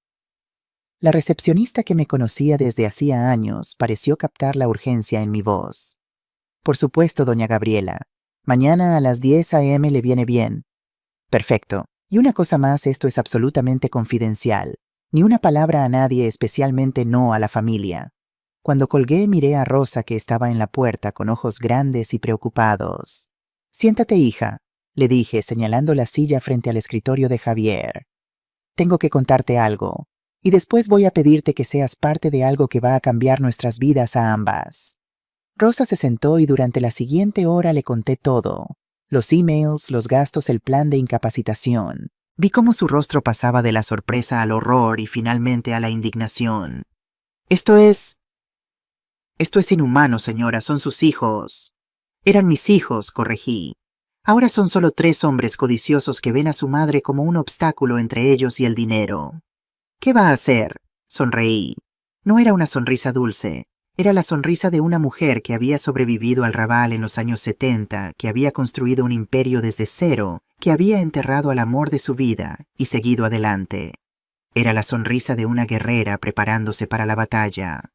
La recepcionista, que me conocía desde hacía años, pareció captar la urgencia en mi voz. Por supuesto, doña Gabriela. Mañana a las 10 a.m. le viene bien. Perfecto. Y una cosa más, esto es absolutamente confidencial. Ni una palabra a nadie, especialmente no a la familia. Cuando colgué, miré a Rosa, que estaba en la puerta con ojos grandes y preocupados. «Siéntate, hija», le dije, señalando la silla frente al escritorio de Javier. «Tengo que contarte algo, y después voy a pedirte que seas parte de algo que va a cambiar nuestras vidas a ambas». Rosa se sentó y durante la siguiente hora le conté todo. Los emails, los gastos, el plan de incapacitación. Vi cómo su rostro pasaba de la sorpresa al horror y finalmente a la indignación. Esto es inhumano, señora, son sus hijos». «Eran mis hijos», corregí. «Ahora son solo 3 hombres codiciosos que ven a su madre como un obstáculo entre ellos y el dinero». «¿Qué va a hacer?», sonreí. No era una sonrisa dulce. Era la sonrisa de una mujer que había sobrevivido al Raval en los años 70, que había construido un imperio desde cero, que había enterrado al amor de su vida y seguido adelante. Era la sonrisa de una guerrera preparándose para la batalla.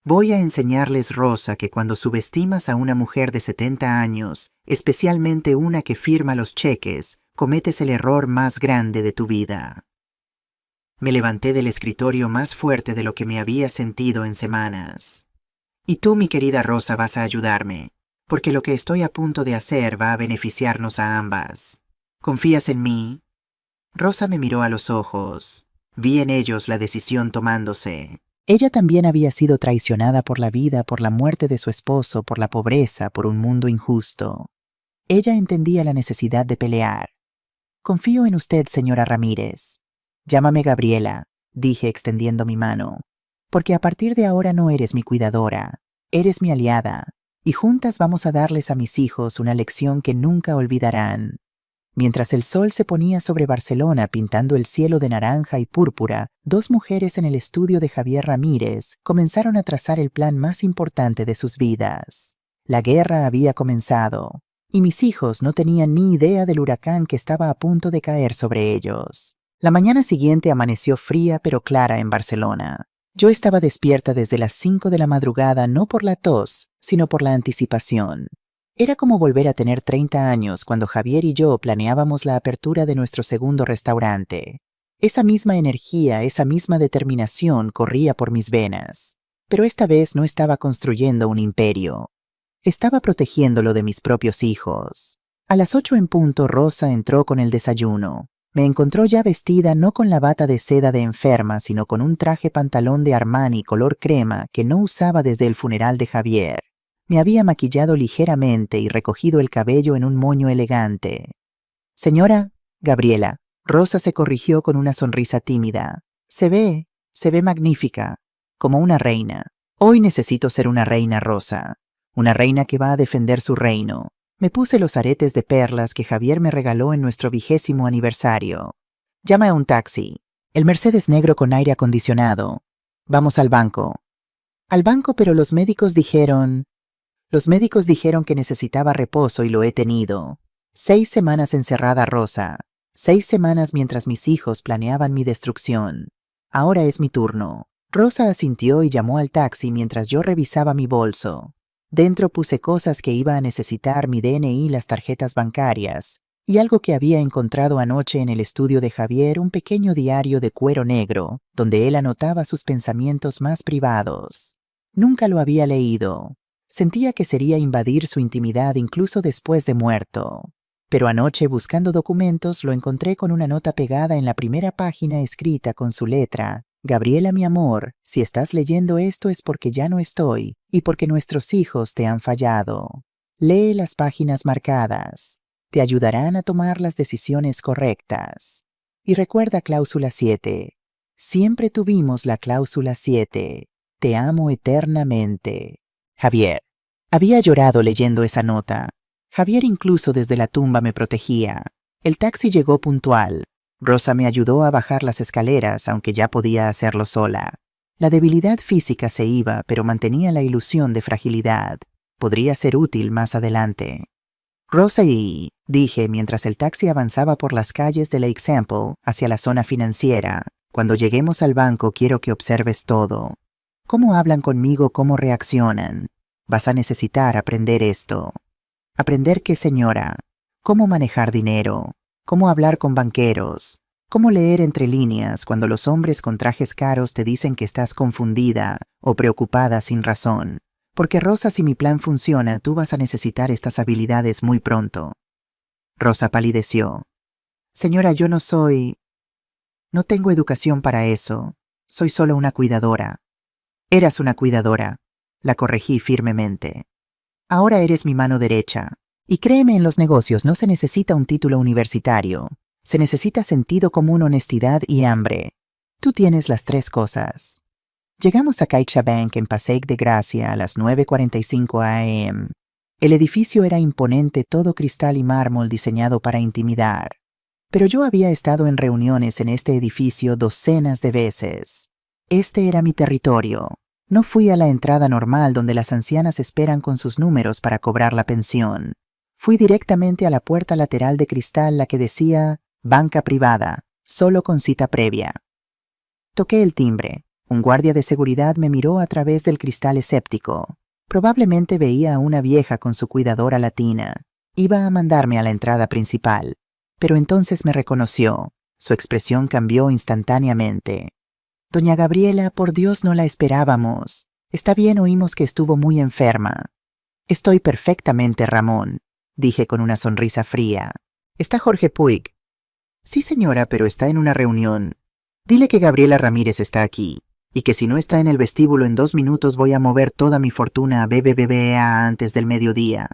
«Voy a enseñarles, Rosa, que cuando subestimas a una mujer de 70 años, especialmente una que firma los cheques, cometes el error más grande de tu vida». Me levanté del escritorio más fuerte de lo que me había sentido en semanas. «Y tú, mi querida Rosa, vas a ayudarme, porque lo que estoy a punto de hacer va a beneficiarnos a ambas. ¿Confías en mí?» Rosa me miró a los ojos. Vi en ellos la decisión tomándose. Ella también había sido traicionada por la vida, por la muerte de su esposo, por la pobreza, por un mundo injusto. Ella entendía la necesidad de pelear. «Confío en usted, señora Ramírez. Llámame Gabriela», dije extendiendo mi mano, «porque a partir de ahora no eres mi cuidadora, eres mi aliada, y juntas vamos a darles a mis hijos una lección que nunca olvidarán». Mientras el sol se ponía sobre Barcelona pintando el cielo de naranja y púrpura, 2 mujeres en el estudio de Javier Ramírez comenzaron a trazar el plan más importante de sus vidas. La guerra había comenzado, y mis hijos no tenían ni idea del huracán que estaba a punto de caer sobre ellos. La mañana siguiente amaneció fría pero clara en Barcelona. Yo estaba despierta desde las 5 de la madrugada, no por la tos, sino por la anticipación. Era como volver a tener 30 años cuando Javier y yo planeábamos la apertura de nuestro segundo restaurante. Esa misma energía, esa misma determinación corría por mis venas. Pero esta vez no estaba construyendo un imperio. Estaba protegiéndolo de mis propios hijos. A las 8 en punto, Rosa entró con el desayuno. Me encontró ya vestida, no con la bata de seda de enferma, sino con un traje pantalón de Armani color crema que no usaba desde el funeral de Javier. Me había maquillado ligeramente y recogido el cabello en un moño elegante. «Señora Gabriela», Rosa se corrigió con una sonrisa tímida. Se ve magnífica, como una reina. Hoy necesito ser una reina, Rosa. Una reina que va a defender su reino». Me puse los aretes de perlas que Javier me regaló en nuestro 20º aniversario. «Llama a un taxi. El Mercedes negro con aire acondicionado. Vamos al banco». «Al banco, pero los médicos dijeron que necesitaba reposo y lo he tenido. 6 semanas encerrada, Rosa. 6 semanas mientras mis hijos planeaban mi destrucción. Ahora es mi turno». Rosa asintió y llamó al taxi mientras yo revisaba mi bolso. Dentro puse cosas que iba a necesitar: mi DNI, las tarjetas bancarias, y algo que había encontrado anoche en el estudio de Javier, un pequeño diario de cuero negro, donde él anotaba sus pensamientos más privados. Nunca lo había leído. Sentía que sería invadir su intimidad incluso después de muerto. Pero anoche, buscando documentos, lo encontré con una nota pegada en la primera página escrita con su letra: «Gabriela, mi amor, si estás leyendo esto es porque ya no estoy, y porque nuestros hijos te han fallado». Lee las páginas marcadas. Te ayudarán a tomar las decisiones correctas. Y recuerda cláusula 7. Siempre tuvimos la cláusula 7. Te amo eternamente. Javier. Había llorado leyendo esa nota. Javier incluso desde la tumba me protegía. El taxi llegó puntual. Rosa me ayudó a bajar las escaleras, aunque ya podía hacerlo sola. La debilidad física se iba, pero mantenía la ilusión de fragilidad. Podría ser útil más adelante. Rosa dije mientras el taxi avanzaba por las calles de Lake Sample hacia la zona financiera. Cuando lleguemos al banco quiero que observes todo. ¿Cómo hablan conmigo? ¿Cómo reaccionan? Vas a necesitar aprender esto. ¿Aprender qué, señora? ¿Cómo manejar dinero? ¿Cómo hablar con banqueros? ¿Cómo leer entre líneas cuando los hombres con trajes caros te dicen que estás confundida o preocupada sin razón? Porque Rosa, si mi plan funciona, tú vas a necesitar estas habilidades muy pronto. Rosa palideció. Señora, yo no tengo educación para eso. Soy solo una cuidadora. Eras una cuidadora. La corregí firmemente. Ahora eres mi mano derecha. Y créeme, en los negocios no se necesita un título universitario. Se necesita sentido común, honestidad y hambre. Tú tienes las tres cosas. Llegamos a CaixaBank en Passaic de Gracia a las 9:45 a.m. El edificio era imponente, todo cristal y mármol diseñado para intimidar. Pero yo había estado en reuniones en este edificio docenas de veces. Este era mi territorio. No fui a la entrada normal donde las ancianas esperan con sus números para cobrar la pensión. Fui directamente a la puerta lateral de cristal, la que decía «Banca privada, solo con cita previa». Toqué el timbre. Un guardia de seguridad me miró a través del cristal escéptico. Probablemente veía a una vieja con su cuidadora latina. Iba a mandarme a la entrada principal. Pero entonces me reconoció. Su expresión cambió instantáneamente. «Doña Gabriela, por Dios, no la esperábamos. Está bien, oímos que estuvo muy enferma». «Estoy perfectamente, Ramón», dije con una sonrisa fría. «¿Está Jorge Puig?» «Sí, señora, pero está en una reunión. Dile que Gabriela Ramírez está aquí, y que si no está en el vestíbulo en 2 minutos voy a mover toda mi fortuna a BBVA antes del mediodía».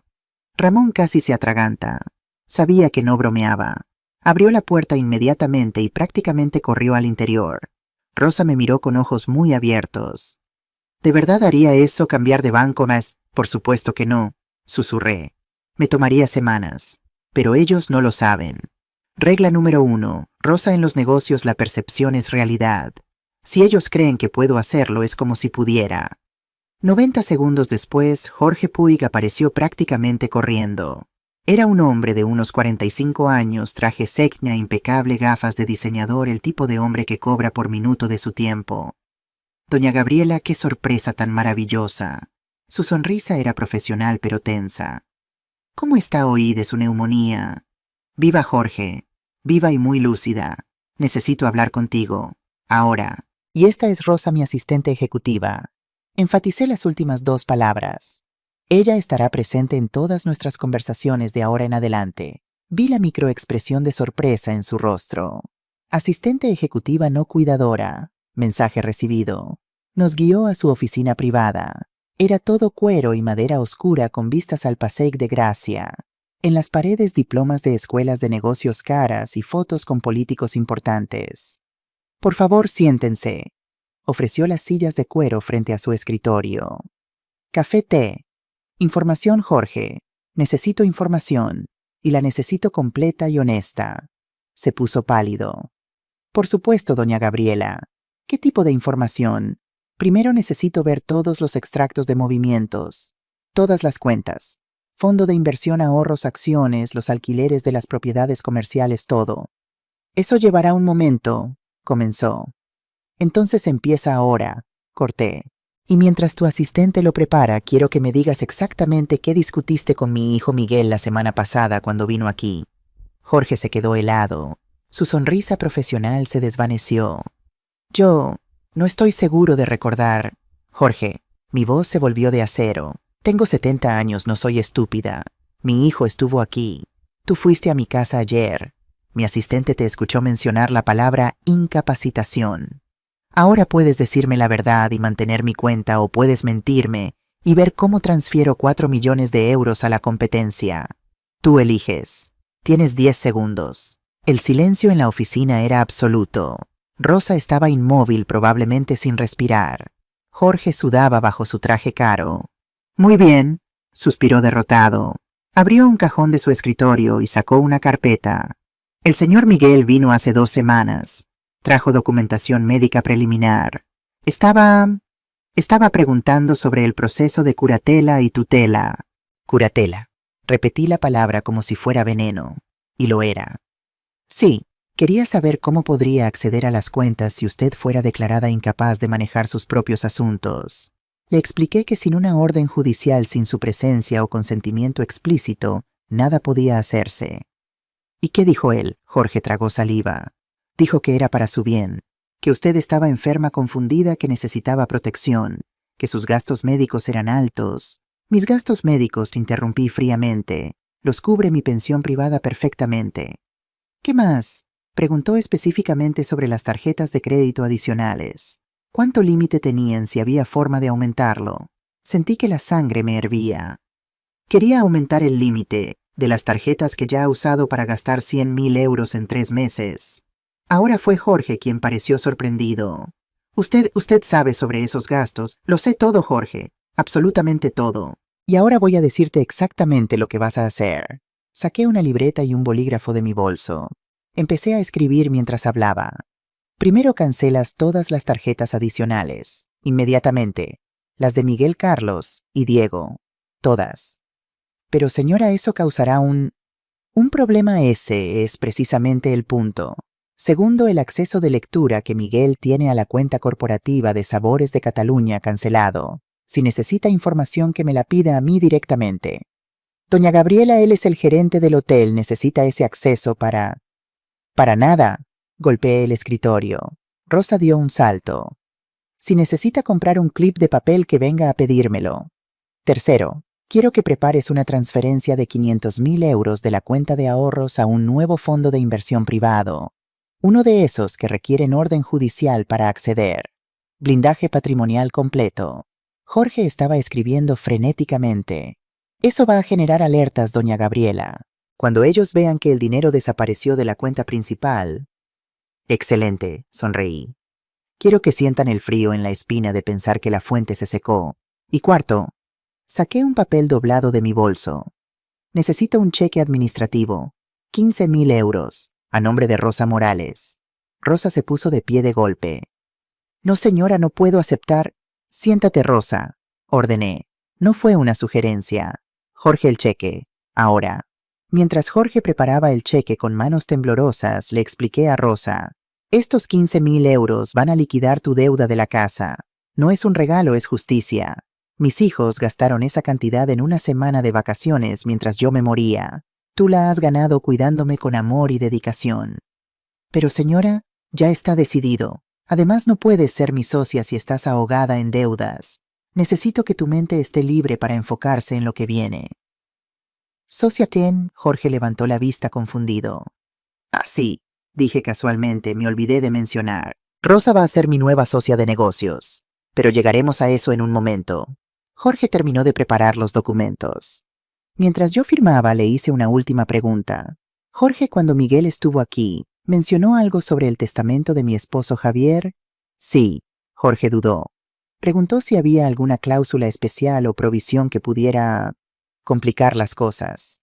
Ramón casi se atraganta. Sabía que no bromeaba. Abrió la puerta inmediatamente y prácticamente corrió al interior. Rosa me miró con ojos muy abiertos. ¿De verdad haría eso, cambiar de banco más? Por supuesto que no, susurré. Me tomaría semanas. Pero ellos no lo saben. Regla número 1. Rosa, en los negocios la percepción es realidad. Si ellos creen que puedo hacerlo, es como si pudiera. 90 segundos después, Jorge Puig apareció prácticamente corriendo. Era un hombre de unos 45 años, traje sequina, impecable, gafas de diseñador, el tipo de hombre que cobra por minuto de su tiempo. Doña Gabriela, qué sorpresa tan maravillosa. Su sonrisa era profesional pero tensa. ¿Cómo está hoy de su neumonía? Viva Jorge, viva y muy lúcida. Necesito hablar contigo. Ahora. Y esta es Rosa, mi asistente ejecutiva. Enfaticé las últimas 2 palabras. Ella estará presente en todas nuestras conversaciones de ahora en adelante. Vi la microexpresión de sorpresa en su rostro. Asistente ejecutiva no cuidadora. Mensaje recibido. Nos guió a su oficina privada. Era todo cuero y madera oscura con vistas al Passaic de Gracia. En las paredes, diplomas de escuelas de negocios caras y fotos con políticos importantes. Por favor, siéntense. Ofreció las sillas de cuero frente a su escritorio. Café, té. Información, Jorge. Necesito información. Y la necesito completa y honesta. Se puso pálido. Por supuesto, doña Gabriela. ¿Qué tipo de información? Primero necesito ver todos los extractos de movimientos. Todas las cuentas. Fondo de inversión, ahorros, acciones, los alquileres de las propiedades comerciales, todo. Eso llevará un momento, comenzó. Entonces empieza ahora, corté. Y mientras tu asistente lo prepara, quiero que me digas exactamente qué discutiste con mi hijo Miguel la semana pasada cuando vino aquí. Jorge se quedó helado. Su sonrisa profesional se desvaneció. Yo no estoy seguro de recordar. Jorge, mi voz se volvió de acero. Tengo 70 años, no soy estúpida. Mi hijo estuvo aquí. Tú fuiste a mi casa ayer. Mi asistente te escuchó mencionar la palabra incapacitación. Ahora puedes decirme la verdad y mantener mi cuenta, o puedes mentirme y ver cómo transfiero 4 millones de euros a la competencia. Tú eliges. Tienes 10 segundos. El silencio en la oficina era absoluto. Rosa estaba inmóvil, probablemente sin respirar. Jorge sudaba bajo su traje caro. Muy bien, suspiró derrotado. Abrió un cajón de su escritorio y sacó una carpeta. El señor Miguel vino hace 2 semanas. Trajo documentación médica preliminar. Estaba preguntando sobre el proceso de curatela y tutela. Curatela. Repetí la palabra como si fuera veneno. Y lo era. Sí, quería saber cómo podría acceder a las cuentas si usted fuera declarada incapaz de manejar sus propios asuntos. Le expliqué que sin una orden judicial, sin su presencia o consentimiento explícito, nada podía hacerse. ¿Y qué dijo él? Jorge tragó saliva. Dijo que era para su bien, que usted estaba enferma, confundida, que necesitaba protección, que sus gastos médicos eran altos. Mis gastos médicos, interrumpí fríamente, los cubre mi pensión privada perfectamente. ¿Qué más? Preguntó específicamente sobre las tarjetas de crédito adicionales. ¿Cuánto límite tenían, si había forma de aumentarlo? Sentí que la sangre me hervía. Quería aumentar el límite de las tarjetas que ya ha usado para gastar 100.000 euros en 3 meses. Ahora fue Jorge quien pareció sorprendido. Usted sabe sobre esos gastos. Lo sé todo, Jorge. Absolutamente todo. Y ahora voy a decirte exactamente lo que vas a hacer. Saqué una libreta y un bolígrafo de mi bolso. Empecé a escribir mientras hablaba. Primero cancelas todas las tarjetas adicionales. Inmediatamente. Las de Miguel Carlos y Diego. Todas. Pero señora, eso causará un problema. Ese es precisamente el punto. Segundo, el acceso de lectura que Miguel tiene a la cuenta corporativa de Sabores de Cataluña cancelado. Si necesita información, que me la pida a mí directamente. Doña Gabriela, él es el gerente del hotel, necesita ese acceso para... Para nada. Golpeé el escritorio. Rosa dio un salto. Si necesita comprar un clip de papel, que venga a pedírmelo. Tercero, quiero que prepares una transferencia de 500.000 euros de la cuenta de ahorros a un nuevo fondo de inversión privado. Uno de esos que requieren orden judicial para acceder. Blindaje patrimonial completo. Jorge estaba escribiendo frenéticamente. Eso va a generar alertas, doña Gabriela. Cuando ellos vean que el dinero desapareció de la cuenta principal... Excelente, sonreí. Quiero que sientan el frío en la espina de pensar que la fuente se secó. Y cuarto, saqué un papel doblado de mi bolso. Necesito un cheque administrativo. 15.000 euros, a nombre de Rosa Morales. Rosa se puso de pie de golpe. No, señora, no puedo aceptar. Siéntate, Rosa, ordené. No fue una sugerencia. Jorge, el cheque. Ahora. Mientras Jorge preparaba el cheque con manos temblorosas, le expliqué a Rosa. Estos 15.000 euros van a liquidar tu deuda de la casa. No es un regalo, es justicia. Mis hijos gastaron esa cantidad en una semana de vacaciones mientras yo me moría. Tú la has ganado cuidándome con amor y dedicación. Pero señora, ya está decidido. Además, no puedes ser mi socia si estás ahogada en deudas. Necesito que tu mente esté libre para enfocarse en lo que viene. ¿Socia Ten? Jorge levantó la vista confundido. Ah, sí, dije casualmente, me olvidé de mencionar. Rosa va a ser mi nueva socia de negocios. Pero llegaremos a eso en un momento. Jorge terminó de preparar los documentos. Mientras yo firmaba, le hice una última pregunta. Jorge, cuando Miguel estuvo aquí, ¿mencionó algo sobre el testamento de mi esposo Javier? Sí, Jorge dudó. Preguntó si había alguna cláusula especial o provisión que pudiera complicar las cosas.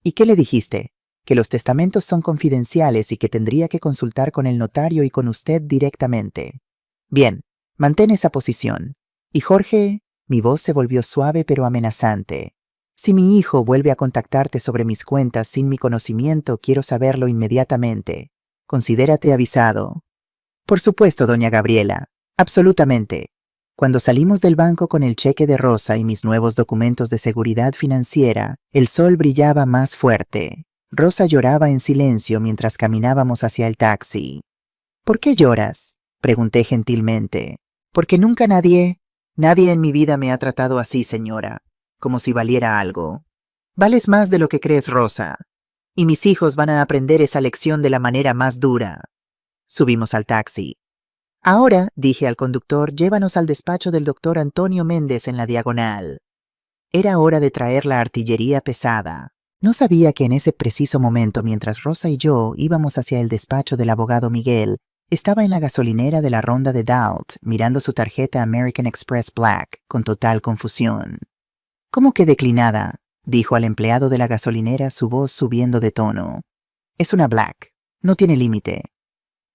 ¿Y qué le dijiste? Que los testamentos son confidenciales y que tendría que consultar con el notario y con usted directamente. Bien, mantén esa posición. Y Jorge, mi voz se volvió suave pero amenazante. Si mi hijo vuelve a contactarte sobre mis cuentas sin mi conocimiento, quiero saberlo inmediatamente. Considérate avisado. Por supuesto, doña Gabriela. Absolutamente. Cuando salimos del banco con el cheque de Rosa y mis nuevos documentos de seguridad financiera, el sol brillaba más fuerte. Rosa lloraba en silencio mientras caminábamos hacia el taxi. ¿Por qué lloras?, pregunté gentilmente. Porque nunca nadie en mi vida me ha tratado así, señora, como si valiera algo. Vales más de lo que crees, Rosa. Y mis hijos van a aprender esa lección de la manera más dura. Subimos al taxi. Ahora, dije al conductor, llévanos al despacho del doctor Antonio Méndez en la diagonal. Era hora de traer la artillería pesada. No sabía que en ese preciso momento, mientras Rosa y yo íbamos hacia el despacho del abogado Miguel, estaba en la gasolinera de la ronda de Dalt, mirando su tarjeta American Express Black, con total confusión. ¿Cómo que declinada?, dijo al empleado de la gasolinera, su voz subiendo de tono. Es una Black. No tiene límite.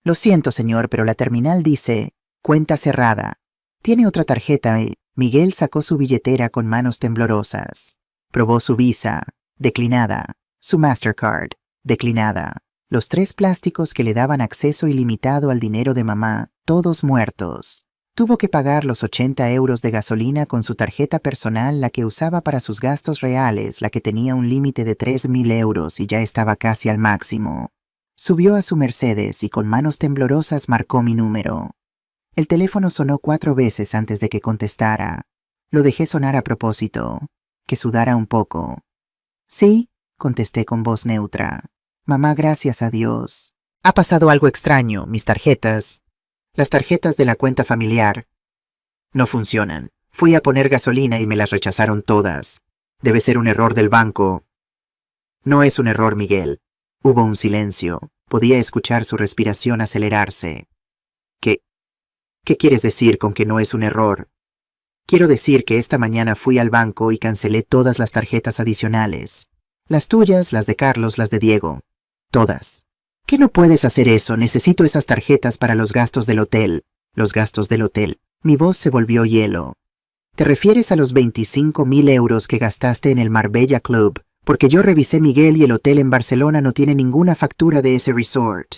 Lo siento, señor, pero la terminal dice cuenta cerrada. ¿Tiene otra tarjeta? Miguel sacó su billetera con manos temblorosas. Probó su Visa. Declinada. Su Mastercard. Declinada. Los 3 plásticos que le daban acceso ilimitado al dinero de mamá, todos muertos. Tuvo que pagar los 80 euros de gasolina con su tarjeta personal, la que usaba para sus gastos reales, la que tenía un límite de 3.000 euros y ya estaba casi al máximo. Subió a su Mercedes y con manos temblorosas marcó mi número. El teléfono sonó 4 veces antes de que contestara. Lo dejé sonar a propósito, que sudara un poco. Sí, contesté con voz neutra. Mamá, gracias a Dios. Ha pasado algo extraño. Mis tarjetas, las tarjetas de la cuenta familiar, no funcionan. Fui a poner gasolina y me las rechazaron todas. Debe ser un error del banco. No es un error, Miguel. Hubo un silencio. Podía escuchar su respiración acelerarse. ¿Qué quieres decir con que no es un error? Quiero decir que esta mañana fui al banco y cancelé todas las tarjetas adicionales. Las tuyas, las de Carlos, las de Diego. Todas. ¿Qué no puedes hacer eso? Necesito esas tarjetas para los gastos del hotel. Los gastos del hotel. Mi voz se volvió hielo. ¿Te refieres a los 25.000 euros que gastaste en el Marbella Club? Porque yo revisé, Miguel, y el hotel en Barcelona no tiene ninguna factura de ese resort.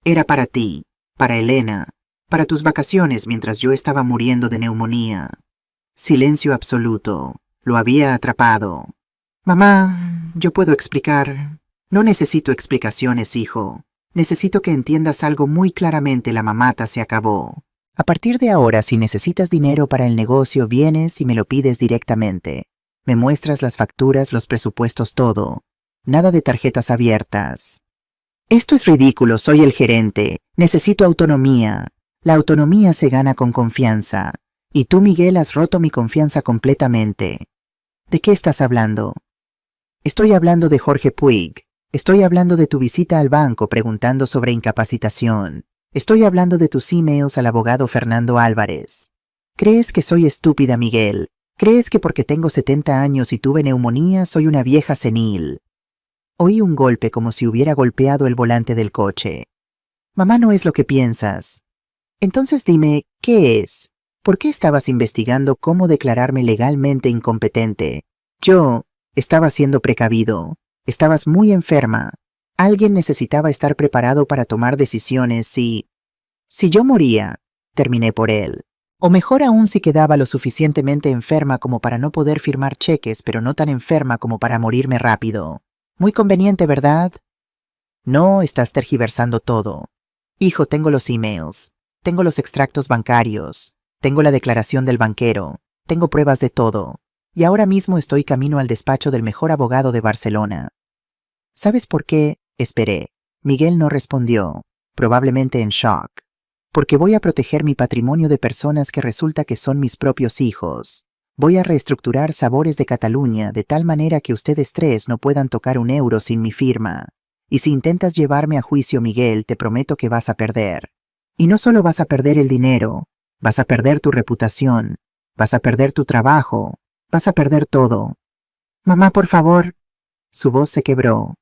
Era para ti, para Elena, para tus vacaciones mientras yo estaba muriendo de neumonía. Silencio absoluto. Lo había atrapado. Mamá, yo puedo explicar. No necesito explicaciones, hijo. Necesito que entiendas algo muy claramente. La mamata se acabó. A partir de ahora, si necesitas dinero para el negocio, vienes y me lo pides directamente. Me muestras las facturas, los presupuestos, todo. Nada de tarjetas abiertas. Esto es ridículo, soy el gerente. Necesito autonomía. La autonomía se gana con confianza. Y tú, Miguel, has roto mi confianza completamente. ¿De qué estás hablando? Estoy hablando de Jorge Puig. Estoy hablando de tu visita al banco preguntando sobre incapacitación. Estoy hablando de tus emails al abogado Fernando Álvarez. ¿Crees que soy estúpida, Miguel? ¿Crees que porque tengo 70 años y tuve neumonía soy una vieja senil? Oí un golpe como si hubiera golpeado el volante del coche. Mamá, no es lo que piensas. Entonces dime, ¿qué es? ¿Por qué estabas investigando cómo declararme legalmente incompetente? Yo estaba siendo precavido. Estabas muy enferma. Alguien necesitaba estar preparado para tomar decisiones si yo moría, terminé por él. O mejor aún, si quedaba lo suficientemente enferma como para no poder firmar cheques, pero no tan enferma como para morirme rápido. Muy conveniente, ¿verdad? No, estás tergiversando todo. Hijo, tengo los emails, tengo los extractos bancarios, tengo la declaración del banquero, tengo pruebas de todo. Y ahora mismo estoy camino al despacho del mejor abogado de Barcelona. ¿Sabes por qué? Esperé. Miguel no respondió, probablemente en shock. Porque voy a proteger mi patrimonio de personas que resulta que son mis propios hijos. Voy a reestructurar Sabores de Cataluña de tal manera que ustedes 3 no puedan tocar un euro sin mi firma. Y si intentas llevarme a juicio, Miguel, te prometo que vas a perder. Y no solo vas a perder el dinero, vas a perder tu reputación, vas a perder tu trabajo, vas a perder todo. Mamá, por favor. Su voz se quebró.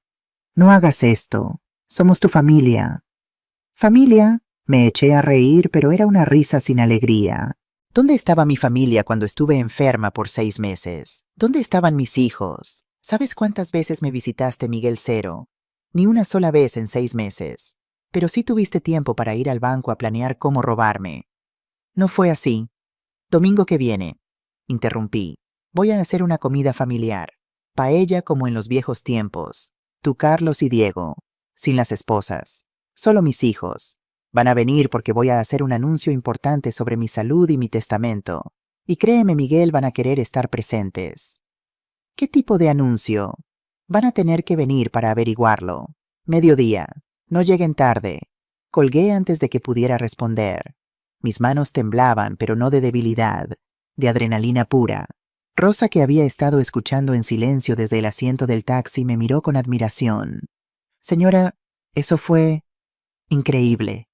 No hagas esto. Somos tu familia. ¿Familia? Me eché a reír, pero era una risa sin alegría. ¿Dónde estaba mi familia cuando estuve enferma por 6 meses? ¿Dónde estaban mis hijos? ¿Sabes cuántas veces me visitaste, Miguel? 0. Ni una sola vez en 6 meses. Pero sí tuviste tiempo para ir al banco a planear cómo robarme. No fue así. Domingo que viene, interrumpí, voy a hacer una comida familiar. Paella como en los viejos tiempos. Tú, Carlos y Diego. Sin las esposas. Solo mis hijos. Van a venir porque voy a hacer un anuncio importante sobre mi salud y mi testamento. Y créeme, Miguel, van a querer estar presentes. ¿Qué tipo de anuncio? Van a tener que venir para averiguarlo. Mediodía. No lleguen tarde. Colgué antes de que pudiera responder. Mis manos temblaban, pero no de debilidad, de adrenalina pura. Rosa, que había estado escuchando en silencio desde el asiento del taxi, me miró con admiración. Señora, eso fue increíble.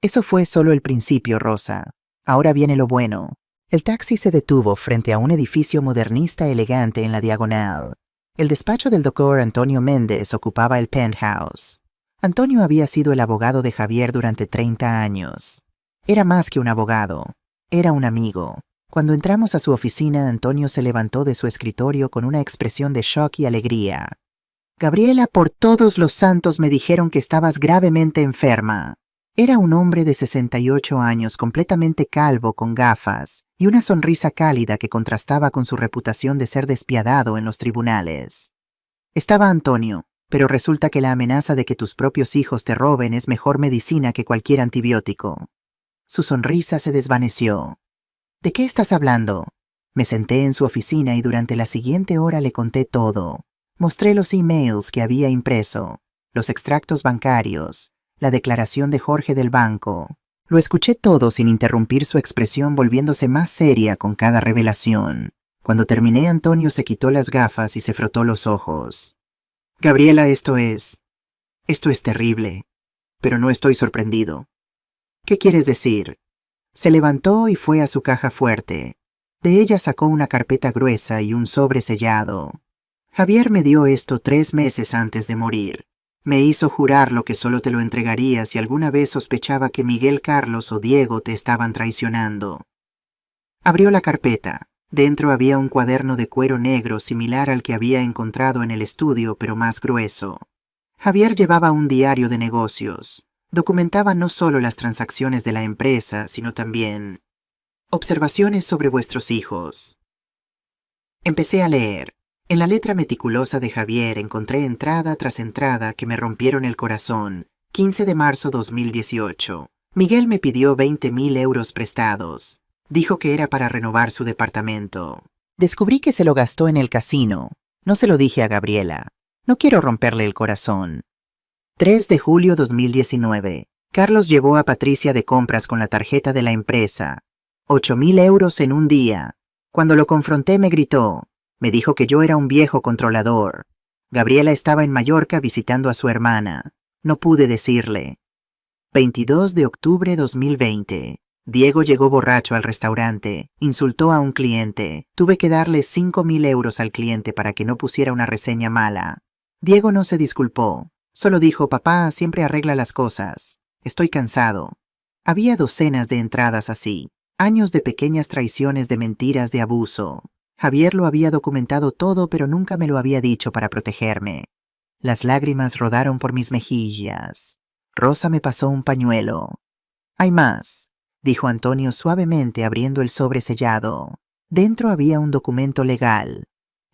Eso fue solo el principio, Rosa. Ahora viene lo bueno. El taxi se detuvo frente a un edificio modernista elegante en la diagonal. El despacho del doctor Antonio Méndez ocupaba el penthouse. Antonio había sido el abogado de Javier durante 30 años. Era más que un abogado. Era un amigo. Cuando entramos a su oficina, Antonio se levantó de su escritorio con una expresión de shock y alegría. Gabriela, por todos los santos me dijeron que estabas gravemente enferma. Era un hombre de 68 años, completamente calvo, con gafas, y una sonrisa cálida que contrastaba con su reputación de ser despiadado en los tribunales. Estaba Antonio, pero resulta que la amenaza de que tus propios hijos te roben es mejor medicina que cualquier antibiótico. Su sonrisa se desvaneció. ¿De qué estás hablando? Me senté en su oficina y durante la siguiente hora le conté todo. Mostré los emails que había impreso, los extractos bancarios, la declaración de Jorge del banco. Lo escuché todo sin interrumpir su expresión, volviéndose más seria con cada revelación. Cuando terminé, Antonio se quitó las gafas y se frotó los ojos. Gabriela, esto es terrible, pero no estoy sorprendido. ¿Qué quieres decir? Se levantó y fue a su caja fuerte. De ella sacó una carpeta gruesa y un sobre sellado. Javier me dio esto 3 meses antes de morir. Me hizo jurar lo que solo te lo entregaría si alguna vez sospechaba que Miguel Carlos o Diego te estaban traicionando. Abrió la carpeta. Dentro había un cuaderno de cuero negro similar al que había encontrado en el estudio, pero más grueso. Javier llevaba un diario de negocios. Documentaba no solo las transacciones de la empresa, sino también observaciones sobre vuestros hijos. Empecé a leer. En la letra meticulosa de Javier encontré entrada tras entrada que me rompieron el corazón. 15 de marzo 2018. Miguel me pidió 20.000 euros prestados. Dijo que era para renovar su departamento. Descubrí que se lo gastó en el casino. No se lo dije a Gabriela. No quiero romperle el corazón. 3 de julio 2019. Carlos llevó a Patricia de compras con la tarjeta de la empresa. 8.000 euros en un día. Cuando lo confronté me gritó. Me dijo que yo era un viejo controlador. Gabriela estaba en Mallorca visitando a su hermana. No pude decirle. 22 de octubre 2020. Diego llegó borracho al restaurante. Insultó a un cliente. Tuve que darle 5.000 euros al cliente para que no pusiera una reseña mala. Diego no se disculpó. Solo dijo, papá siempre arregla las cosas. Estoy cansado. Había docenas de entradas así. Años de pequeñas traiciones, de mentiras, de abuso. Javier lo había documentado todo, pero nunca me lo había dicho para protegerme. Las lágrimas rodaron por mis mejillas. Rosa me pasó un pañuelo. Hay más, dijo Antonio suavemente abriendo el sobre sellado. Dentro había un documento legal.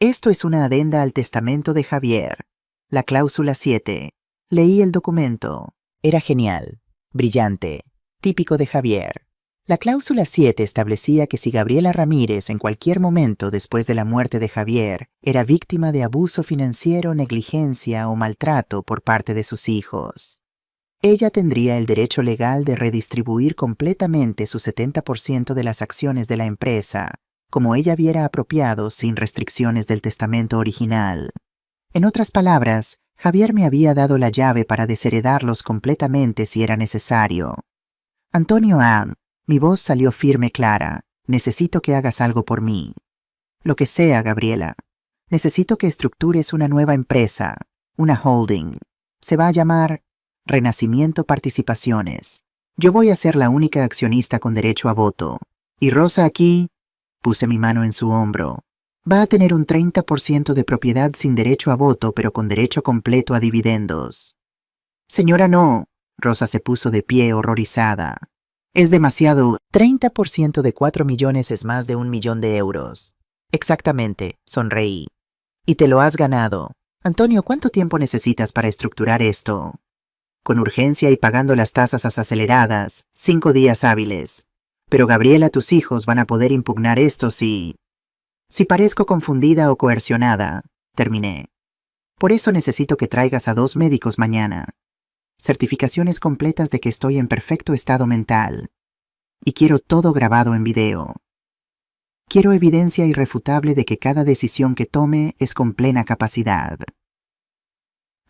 Esto es una adenda al testamento de Javier. La cláusula 7. Leí el documento. Era genial, brillante, típico de Javier. La cláusula 7 establecía que si Gabriela Ramírez en cualquier momento después de la muerte de Javier era víctima de abuso financiero, negligencia o maltrato por parte de sus hijos, ella tendría el derecho legal de redistribuir completamente su 70% de las acciones de la empresa, como ella viera apropiado sin restricciones del testamento original. En otras palabras, Javier me había dado la llave para desheredarlos completamente si era necesario. Antonio A. Mi voz salió firme, clara. Necesito que hagas algo por mí. Lo que sea, Gabriela. Necesito que estructures una nueva empresa, una holding. Se va a llamar Renacimiento Participaciones. Yo voy a ser la única accionista con derecho a voto. Y Rosa aquí, puse mi mano en su hombro, va a tener un 30% de propiedad sin derecho a voto, pero con derecho completo a dividendos. Señora, no. Rosa se puso de pie, horrorizada. Es demasiado. 30% de 4 millones es más de 1 millón de euros. Exactamente, sonreí. Y te lo has ganado. Antonio, ¿cuánto tiempo necesitas para estructurar esto? Con urgencia y pagando las tasas aceleradas, 5 días hábiles. Pero Gabriela, tus hijos van a poder impugnar esto si parezco confundida o coercionada, terminé. Por eso necesito que traigas a 2 médicos mañana. Certificaciones completas de que estoy en perfecto estado mental. Y quiero todo grabado en video. Quiero evidencia irrefutable de que cada decisión que tome es con plena capacidad.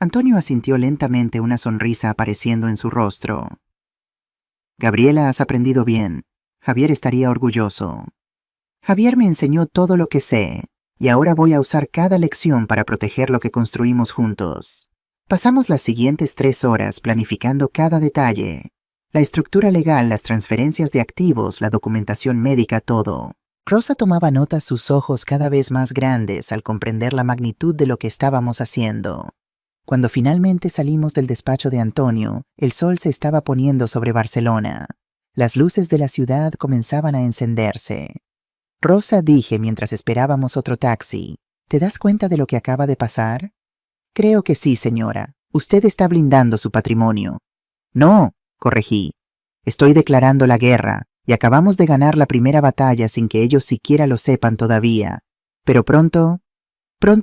Antonio asintió lentamente, una sonrisa apareciendo en su rostro. Gabriela, has aprendido bien. Javier estaría orgulloso. Javier me enseñó todo lo que sé, y ahora voy a usar cada lección para proteger lo que construimos juntos. Pasamos las siguientes 3 horas planificando cada detalle. La estructura legal, las transferencias de activos, la documentación médica, todo. Rosa tomaba nota, sus ojos cada vez más grandes al comprender la magnitud de lo que estábamos haciendo. Cuando finalmente salimos del despacho de Antonio, el sol se estaba poniendo sobre Barcelona. Las luces de la ciudad comenzaban a encenderse. Rosa, dije mientras esperábamos otro taxi, ¿te das cuenta de lo que acaba de pasar? Creo que sí, señora. Usted está blindando su patrimonio. No, corregí. Estoy declarando la guerra, y acabamos de ganar la primera batalla sin que ellos siquiera lo sepan todavía. Pero pronto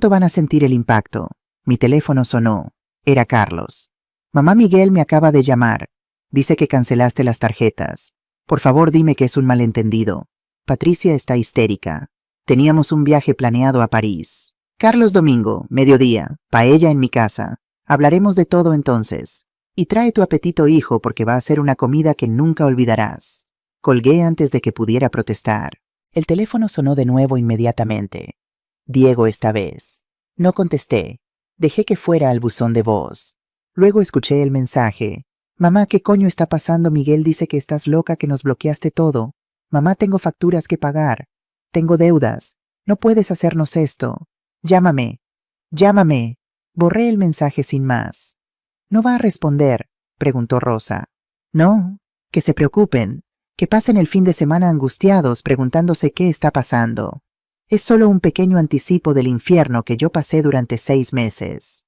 van a sentir el impacto. Mi teléfono sonó. Era Carlos. Mamá, Miguel me acaba de llamar. Dice que cancelaste las tarjetas. Por favor, dime que es un malentendido. Patricia está histérica. Teníamos un viaje planeado a París. Carlos, domingo, mediodía, paella en mi casa. Hablaremos de todo entonces. Y trae tu apetito, hijo, porque va a ser una comida que nunca olvidarás. Colgué antes de que pudiera protestar. El teléfono sonó de nuevo inmediatamente. Diego esta vez. No contesté. Dejé que fuera al buzón de voz. Luego escuché el mensaje. Mamá, ¿qué coño está pasando? Miguel dice que estás loca, que nos bloqueaste todo. Mamá, tengo facturas que pagar. Tengo deudas. No puedes hacernos esto. Llámame. Llámame. Borré el mensaje sin más. ¿No va a responder?, preguntó Rosa. No, que se preocupen, que pasen el fin de semana angustiados preguntándose qué está pasando. Es solo un pequeño anticipo del infierno que yo pasé durante 6 meses.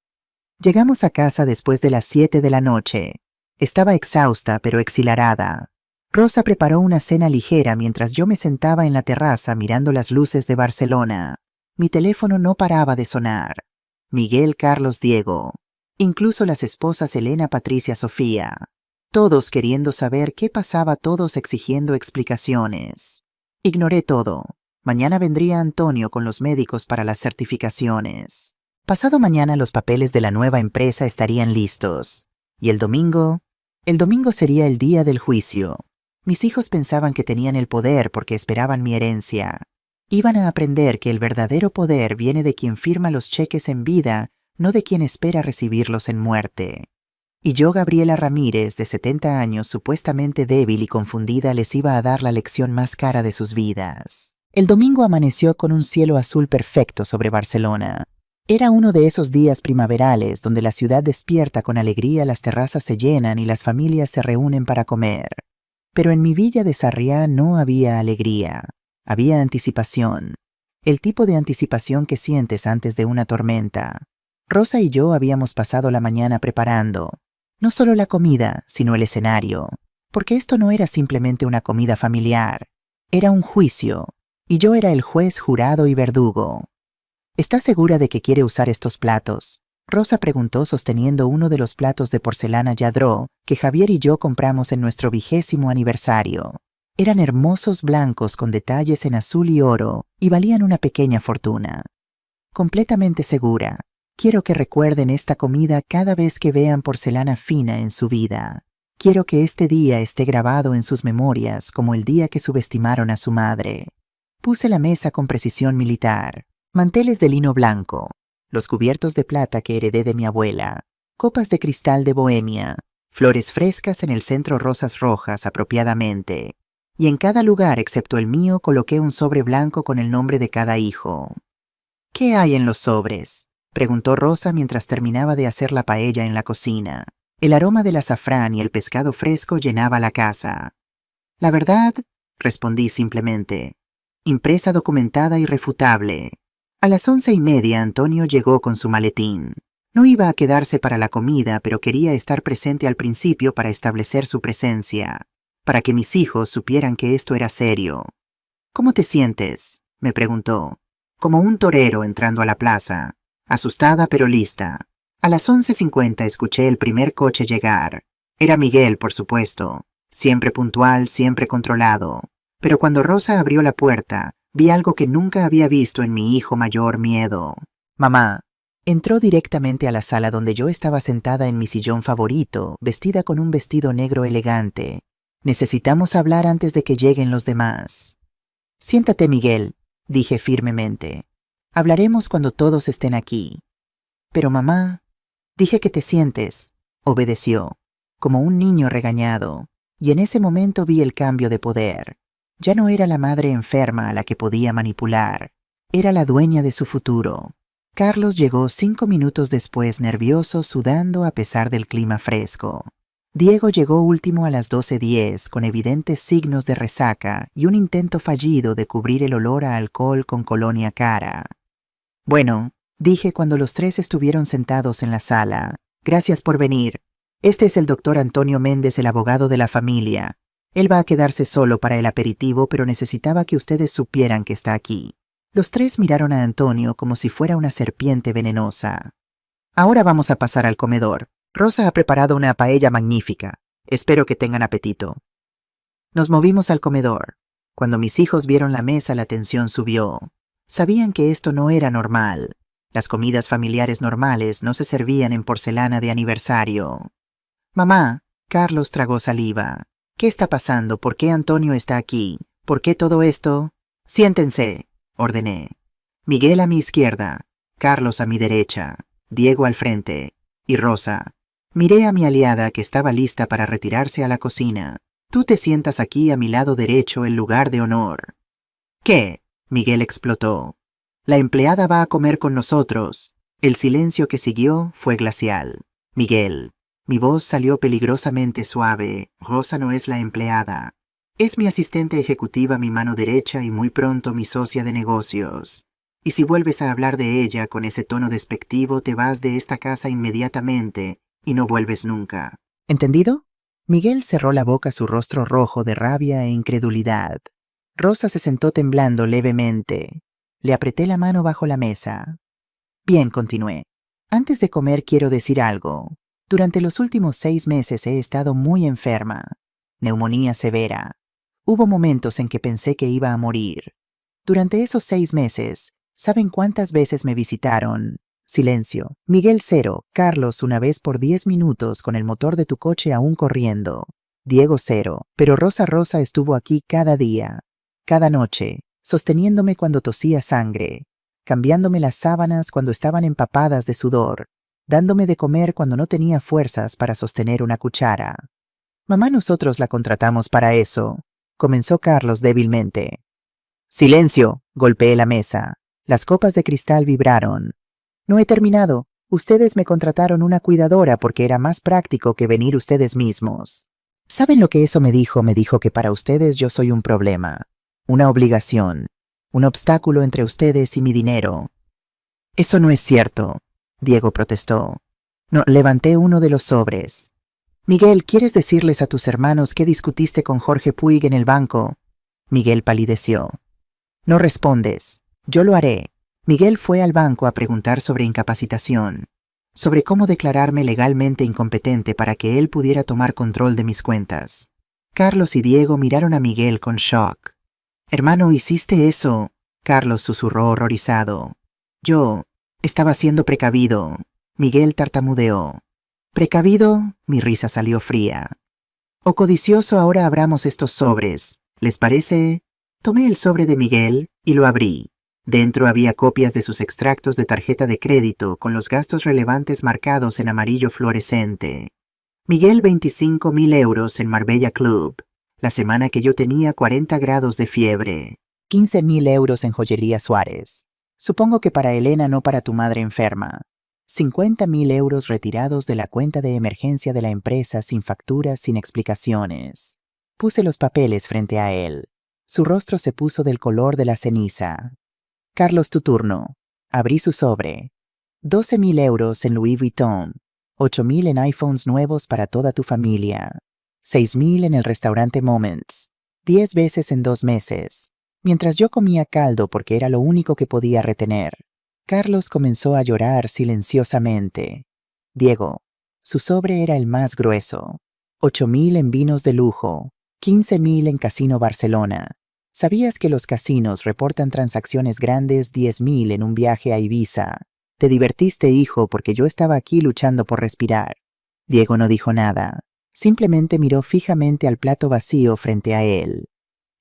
Llegamos a casa después de las 7 de la noche. Estaba exhausta pero exhilarada. Rosa preparó una cena ligera mientras yo me sentaba en la terraza mirando las luces de Barcelona. Mi teléfono no paraba de sonar. Miguel, Carlos, Diego. Incluso las esposas Elena, Patricia, Sofía. Todos queriendo saber qué pasaba, todos exigiendo explicaciones. Ignoré todo. Mañana vendría Antonio con los médicos para las certificaciones. Pasado mañana los papeles de la nueva empresa estarían listos. Y el domingo sería el día del juicio. Mis hijos pensaban que tenían el poder porque esperaban mi herencia. Iban a aprender que el verdadero poder viene de quien firma los cheques en vida, no de quien espera recibirlos en muerte. Y yo, Gabriela Ramírez, de 70 años, supuestamente débil y confundida, les iba a dar la lección más cara de sus vidas. El domingo amaneció con un cielo azul perfecto sobre Barcelona. Era uno de esos días primaverales donde la ciudad despierta con alegría, las terrazas se llenan y las familias se reúnen para comer. Pero en mi villa de Sarriá no había alegría, había anticipación. El tipo de anticipación que sientes antes de una tormenta. Rosa y yo habíamos pasado la mañana preparando, no solo la comida, sino el escenario, porque esto no era simplemente una comida familiar, era un juicio, y yo era el juez, jurado y verdugo. ¿Estás segura de que quiere usar estos platos?, Rosa preguntó sosteniendo uno de los platos de porcelana Lladró que Javier y yo compramos en nuestro 20º aniversario. Eran hermosos blancos con detalles en azul y oro y valían una pequeña fortuna. Completamente segura. Quiero que recuerden esta comida cada vez que vean porcelana fina en su vida. Quiero que este día esté grabado en sus memorias como el día que subestimaron a su madre. Puse la mesa con precisión militar. Manteles de lino blanco. Los cubiertos de plata que heredé de mi abuela. Copas de cristal de Bohemia. Flores frescas en el centro, rosas rojas apropiadamente. Y en cada lugar excepto el mío coloqué un sobre blanco con el nombre de cada hijo. ¿Qué hay en los sobres?, preguntó Rosa mientras terminaba de hacer la paella en la cocina. El aroma del azafrán y el pescado fresco llenaba la casa. La verdad, respondí simplemente. Impresa, documentada, irrefutable. A las 11:30 Antonio llegó con su maletín. No iba a quedarse para la comida, pero quería estar presente al principio para establecer su presencia, para que mis hijos supieran que esto era serio. ¿Cómo te sientes?, me preguntó. Como un torero entrando a la plaza, asustada pero lista. A las 11:50 escuché el primer coche llegar. Era Miguel, por supuesto. Siempre puntual, siempre controlado. Pero cuando Rosa abrió la puerta, vi algo que nunca había visto en mi hijo mayor: miedo. Mamá. Entró directamente a la sala donde yo estaba sentada en mi sillón favorito, vestida con un vestido negro elegante. Necesitamos hablar antes de que lleguen los demás. Siéntate, Miguel, dije firmemente. Hablaremos cuando todos estén aquí. Pero mamá, dije que te sientes, obedeció, como un niño regañado, y en ese momento vi el cambio de poder. Ya no era la madre enferma a la que podía manipular, era la dueña de su futuro. Carlos llegó 5 minutos después, nervioso, sudando a pesar del clima fresco. Diego llegó último a las 12:10, con evidentes signos de resaca y un intento fallido de cubrir el olor a alcohol con colonia cara. Bueno, dije cuando los tres estuvieron sentados en la sala. Gracias por venir. Este es el doctor Antonio Méndez, el abogado de la familia. Él va a quedarse solo para el aperitivo, pero necesitaba que ustedes supieran que está aquí. Los tres miraron a Antonio como si fuera una serpiente venenosa. Ahora vamos a pasar al comedor. Rosa ha preparado una paella magnífica. Espero que tengan apetito. Nos movimos al comedor. Cuando mis hijos vieron la mesa, la tensión subió. Sabían que esto no era normal. Las comidas familiares normales no se servían en porcelana de aniversario. Mamá, Carlos tragó saliva. ¿Qué está pasando? ¿Por qué Antonio está aquí? ¿Por qué todo esto? Siéntense, ordené. Miguel a mi izquierda, Carlos a mi derecha, Diego al frente, y Rosa. Miré a mi aliada, que estaba lista para retirarse a la cocina. Tú te sientas aquí a mi lado derecho, el lugar de honor. ¿Qué? Miguel explotó. La empleada va a comer con nosotros. El silencio que siguió fue glacial. Miguel. Mi voz salió peligrosamente suave. Rosa no es la empleada. Es mi asistente ejecutiva, mi mano derecha y muy pronto mi socia de negocios. Y si vuelves a hablar de ella con ese tono despectivo, te vas de esta casa inmediatamente y no vuelves nunca. ¿Entendido? Miguel cerró la boca, su rostro rojo de rabia e incredulidad. Rosa se sentó temblando levemente. Le apreté la mano bajo la mesa. Bien, continué. Antes de comer quiero decir algo. Durante los últimos 6 meses he estado muy enferma. Neumonía severa. Hubo momentos en que pensé que iba a morir. Durante esos 6 meses, ¿saben cuántas veces me visitaron? Silencio. Miguel 0, Carlos 1 vez por 10 minutos con el motor de tu coche aún corriendo. Diego 0, pero Rosa estuvo aquí cada día, cada noche, sosteniéndome cuando tosía sangre, cambiándome las sábanas cuando estaban empapadas de sudor, dándome de comer cuando no tenía fuerzas para sostener una cuchara. Mamá, nosotros la contratamos para eso, comenzó Carlos débilmente. Silencio, golpeé la mesa. Las copas de cristal vibraron. No he terminado. Ustedes me contrataron una cuidadora porque era más práctico que venir ustedes mismos. ¿Saben lo que eso me dijo? Me dijo que para ustedes yo soy un problema, una obligación, un obstáculo entre ustedes y mi dinero. Eso no es cierto, Diego protestó. No, levanté uno de los sobres. Miguel, ¿quieres decirles a tus hermanos que discutiste con Jorge Puig en el banco? Miguel palideció. No respondes. Yo lo haré. Miguel fue al banco a preguntar sobre incapacitación, sobre cómo declararme legalmente incompetente para que él pudiera tomar control de mis cuentas. Carlos y Diego miraron a Miguel con shock. Hermano, ¿hiciste eso? Carlos susurró horrorizado. Yo estaba siendo precavido. Miguel tartamudeó. ¿Precavido? Mi risa salió fría. O codicioso. Ahora abramos estos sobres. ¿Les parece? Tomé el sobre de Miguel y lo abrí. Dentro había copias de sus extractos de tarjeta de crédito con los gastos relevantes marcados en amarillo fluorescente. Miguel, 25.000 euros en Marbella Club, la semana que yo tenía 40 grados de fiebre. 15.000 euros en Joyería Suárez. Supongo que para Elena, no para tu madre enferma. 50.000 euros retirados de la cuenta de emergencia de la empresa, sin facturas, sin explicaciones. Puse los papeles frente a él. Su rostro se puso del color de la ceniza. Carlos, tu turno. Abrí su sobre. 12.000 euros en Louis Vuitton. 8.000 en iPhones nuevos para toda tu familia. 6.000 en el restaurante Moments. 10 veces en 2 meses. Mientras yo comía caldo porque era lo único que podía retener. Carlos comenzó a llorar silenciosamente. Diego. Su sobre era el más grueso. 8.000 en vinos de lujo, 15.000 en Casino Barcelona. ¿Sabías que los casinos reportan transacciones grandes 10.000 en un viaje a Ibiza? Te divertiste, hijo, porque yo estaba aquí luchando por respirar. Diego no dijo nada. Simplemente miró fijamente al plato vacío frente a él.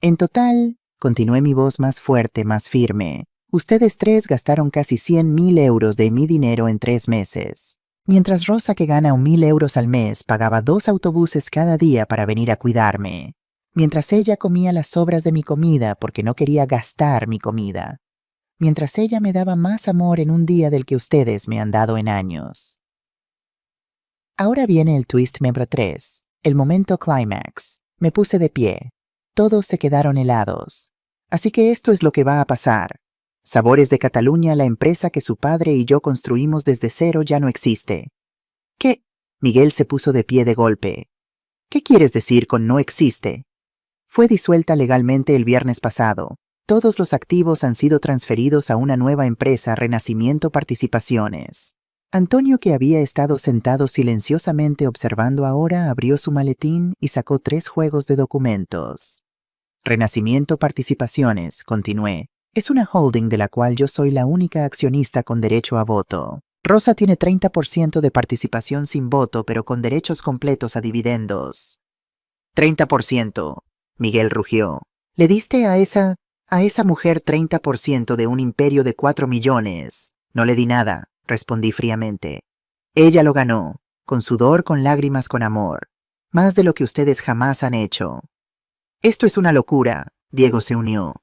En total, continué mi voz más fuerte, más firme, ustedes tres gastaron casi 100.000 euros de mi dinero en 3 meses. Mientras Rosa, que gana 1.000 euros al mes, pagaba 2 autobuses cada día para venir a cuidarme. Mientras ella comía las sobras de mi comida porque no quería gastar mi comida. Mientras ella me daba más amor en un día del que ustedes me han dado en años. Ahora viene el twist número 3, el momento clímax. Me puse de pie. Todos se quedaron helados. Así que esto es lo que va a pasar. Sabores de Cataluña, la empresa que su padre y yo construimos desde cero, ya no existe. ¿Qué? Miguel se puso de pie de golpe. ¿Qué quieres decir con no existe? Fue disuelta legalmente el viernes pasado. Todos los activos han sido transferidos a una nueva empresa, Renacimiento Participaciones. Antonio, que había estado sentado silenciosamente observando ahora, abrió su maletín y sacó 3 juegos de documentos. Renacimiento Participaciones, continué, es una holding de la cual yo soy la única accionista con derecho a voto. Rosa tiene 30% de participación sin voto, pero con derechos completos a dividendos. 30%, Miguel rugió. ¿Le diste a esa mujer 30% de un imperio de 4 millones? No le di nada, respondí fríamente. Ella lo ganó, con sudor, con lágrimas, con amor. Más de lo que ustedes jamás han hecho. Esto es una locura, Diego se unió.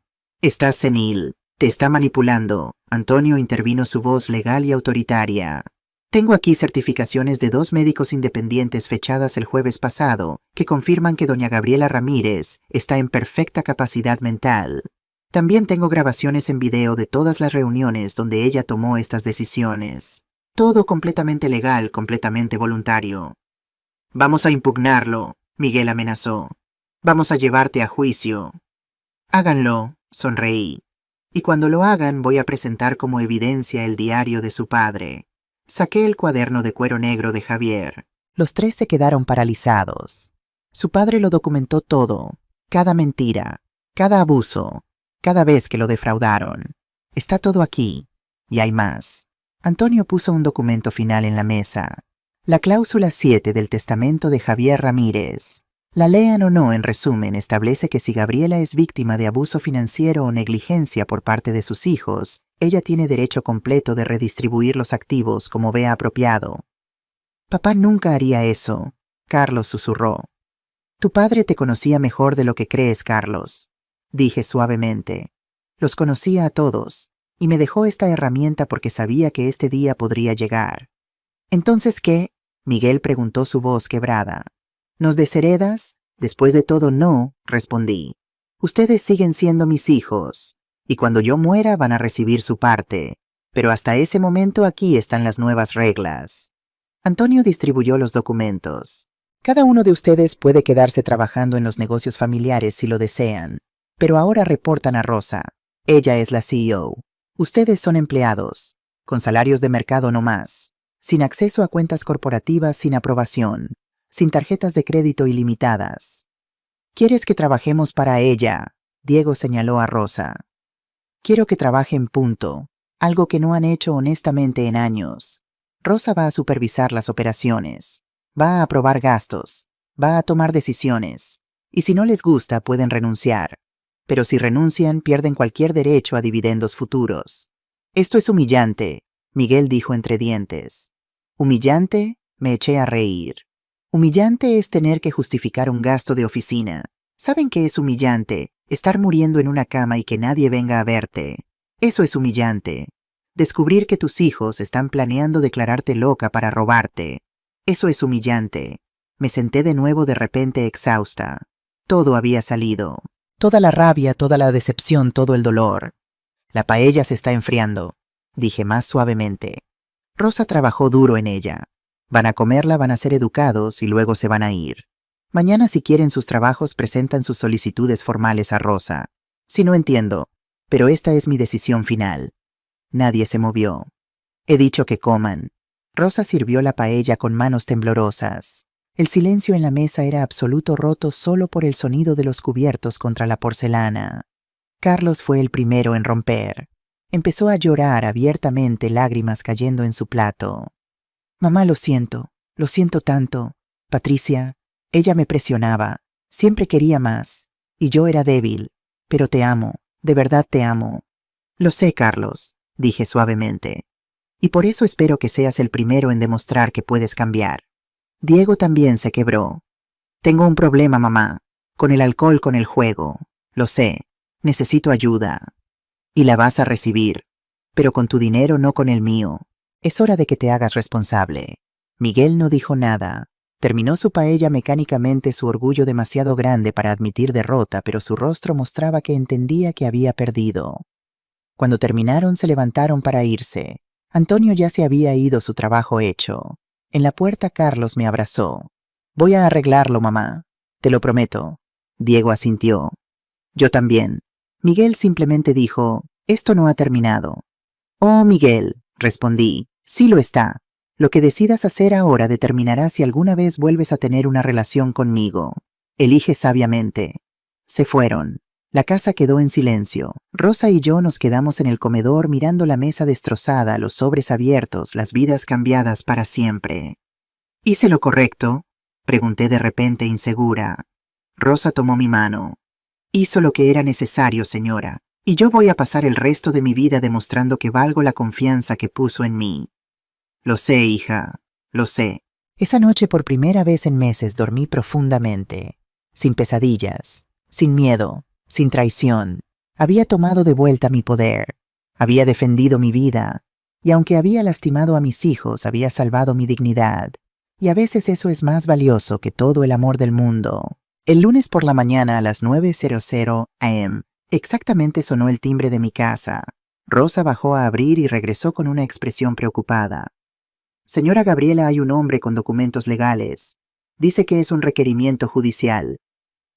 Estás senil, te está manipulando. Antonio intervino, su voz legal y autoritaria. Tengo aquí certificaciones de 2 médicos independientes fechadas el jueves pasado que confirman que doña Gabriela Ramírez está en perfecta capacidad mental. También tengo grabaciones en video de todas las reuniones donde ella tomó estas decisiones. Todo completamente legal, completamente voluntario. Vamos a impugnarlo, Miguel amenazó. Vamos a llevarte a juicio. Háganlo, sonreí. Y cuando lo hagan voy a presentar como evidencia el diario de su padre. Saqué el cuaderno de cuero negro de Javier. Los 3 se quedaron paralizados. Su padre lo documentó todo, cada mentira, cada abuso, cada vez que lo defraudaron. Está todo aquí, y hay más. Antonio puso un documento final en la mesa. La cláusula 7 del testamento de Javier Ramírez. La lean o no, en resumen, establece que si Gabriela es víctima de abuso financiero o negligencia por parte de sus hijos, ella tiene derecho completo de redistribuir los activos como vea apropiado. Papá nunca haría eso, Carlos susurró. Tu padre te conocía mejor de lo que crees, Carlos, dije suavemente. Los conocía a todos, y me dejó esta herramienta porque sabía que este día podría llegar. ¿Entonces qué? Miguel preguntó, su voz quebrada. ¿Nos desheredas? Después de todo, no, respondí. Ustedes siguen siendo mis hijos, y cuando yo muera van a recibir su parte. Pero hasta ese momento aquí están las nuevas reglas. Antonio distribuyó los documentos. Cada uno de ustedes puede quedarse trabajando en los negocios familiares si lo desean, pero ahora reportan a Rosa. Ella es la CEO. Ustedes son empleados, con salarios de mercado no más, sin acceso a cuentas corporativas, sin aprobación, sin tarjetas de crédito ilimitadas. ¿Quieres que trabajemos para ella? Diego señaló a Rosa. Quiero que trabajen, punto. Algo que no han hecho honestamente en años. Rosa va a supervisar las operaciones, va a aprobar gastos, va a tomar decisiones, y si no les gusta pueden renunciar. Pero si renuncian, pierden cualquier derecho a dividendos futuros. Esto es humillante, Miguel dijo entre dientes. ¿Humillante? Me eché a reír. Humillante es tener que justificar un gasto de oficina. ¿Saben qué es humillante? Estar muriendo en una cama y que nadie venga a verte. Eso es humillante. Descubrir que tus hijos están planeando declararte loca para robarte. Eso es humillante. Me senté de nuevo de repente exhausta. Todo había salido. Toda la rabia, toda la decepción, todo el dolor. La paella se está enfriando, dije más suavemente. Rosa trabajó duro en ella. Van a comerla, van a ser educados y luego se van a ir. Mañana, si quieren sus trabajos, presentan sus solicitudes formales a Rosa. Si no entiendo, pero esta es mi decisión final. Nadie se movió. He dicho que coman. Rosa sirvió la paella con manos temblorosas. El silencio en la mesa era absoluto, roto solo por el sonido de los cubiertos contra la porcelana. Carlos fue el primero en romper. Empezó a llorar abiertamente, lágrimas cayendo en su plato. Mamá, lo siento tanto. Patricia, ella me presionaba, siempre quería más, y yo era débil, pero te amo, de verdad te amo. Lo sé, Carlos, dije suavemente. Y por eso espero que seas el primero en demostrar que puedes cambiar. Diego también se quebró. Tengo un problema, mamá, con el alcohol, con el juego. Lo sé, necesito ayuda. Y la vas a recibir, pero con tu dinero, no con el mío. Es hora de que te hagas responsable. Miguel no dijo nada. Terminó su paella mecánicamente, su orgullo demasiado grande para admitir derrota, pero su rostro mostraba que entendía que había perdido. Cuando terminaron, se levantaron para irse. Antonio ya se había ido, su trabajo hecho. En la puerta, Carlos me abrazó. Voy a arreglarlo, mamá. Te lo prometo. Diego asintió. Yo también. Miguel simplemente dijo, esto no ha terminado. Oh, Miguel, respondí, sí lo está. Lo que decidas hacer ahora determinará si alguna vez vuelves a tener una relación conmigo. Elige sabiamente. Se fueron. La casa quedó en silencio. Rosa y yo nos quedamos en el comedor mirando la mesa destrozada, los sobres abiertos, las vidas cambiadas para siempre. ¿Hice lo correcto?, pregunté de repente insegura. Rosa tomó mi mano. Hizo lo que era necesario, señora, y yo voy a pasar el resto de mi vida demostrando que valgo la confianza que puso en mí. Lo sé, hija, lo sé. Esa noche, por primera vez en meses, dormí profundamente, sin pesadillas, sin miedo, sin traición. Había tomado de vuelta mi poder, había defendido mi vida, y aunque había lastimado a mis hijos, había salvado mi dignidad. Y a veces eso es más valioso que todo el amor del mundo. El lunes por la mañana a las 9:00 am, exactamente sonó el timbre de mi casa. Rosa bajó a abrir y regresó con una expresión preocupada. Señora Gabriela, hay un hombre con documentos legales. Dice que es un requerimiento judicial.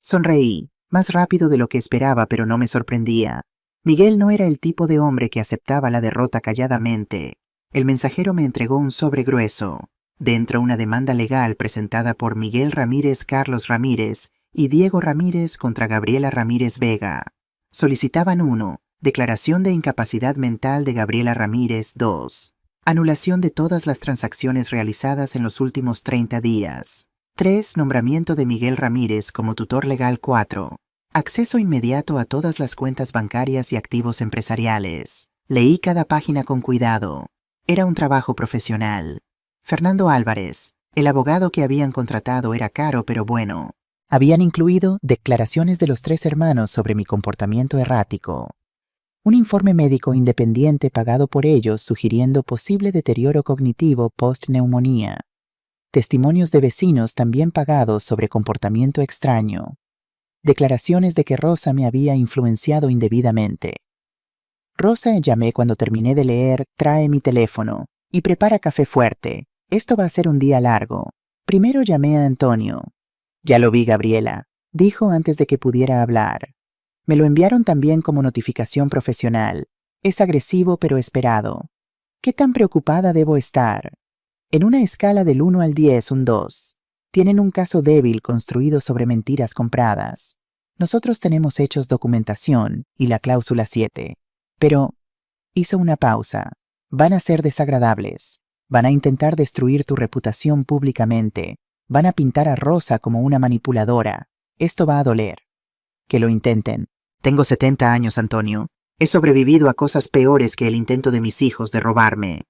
Sonreí, más rápido de lo que esperaba, pero no me sorprendía. Miguel no era el tipo de hombre que aceptaba la derrota calladamente. El mensajero me entregó un sobre grueso. Dentro, una demanda legal presentada por Miguel Ramírez, Carlos Ramírez y Diego Ramírez contra Gabriela Ramírez Vega. Solicitaban 1. Declaración de incapacidad mental de Gabriela Ramírez. 2. Anulación de todas las transacciones realizadas en los últimos 30 días. 3. Nombramiento de Miguel Ramírez como tutor legal. 4. Acceso inmediato a todas las cuentas bancarias y activos empresariales. Leí cada página con cuidado. Era un trabajo profesional. Fernando Álvarez, el abogado que habían contratado, era caro pero bueno. Habían incluido declaraciones de los 3 hermanos sobre mi comportamiento errático. Un informe médico independiente pagado por ellos sugiriendo posible deterioro cognitivo post-neumonía. Testimonios de vecinos también pagados sobre comportamiento extraño. Declaraciones de que Rosa me había influenciado indebidamente. Rosa, llamé cuando terminé de leer, trae mi teléfono y prepara café fuerte. Esto va a ser un día largo. Primero llamé a Antonio. Ya lo vi, Gabriela, dijo antes de que pudiera hablar. Me lo enviaron también como notificación profesional. Es agresivo pero esperado. ¿Qué tan preocupada debo estar? En una escala del 1 al 10, un 2. Tienen un caso débil construido sobre mentiras compradas. Nosotros tenemos hechos, documentación y la cláusula 7. Pero hizo una pausa. Van a ser desagradables. Van a intentar destruir tu reputación públicamente. Van a pintar a Rosa como una manipuladora. Esto va a doler. Que lo intenten. Tengo 70 años, Antonio. He sobrevivido a cosas peores que el intento de mis hijos de robarme.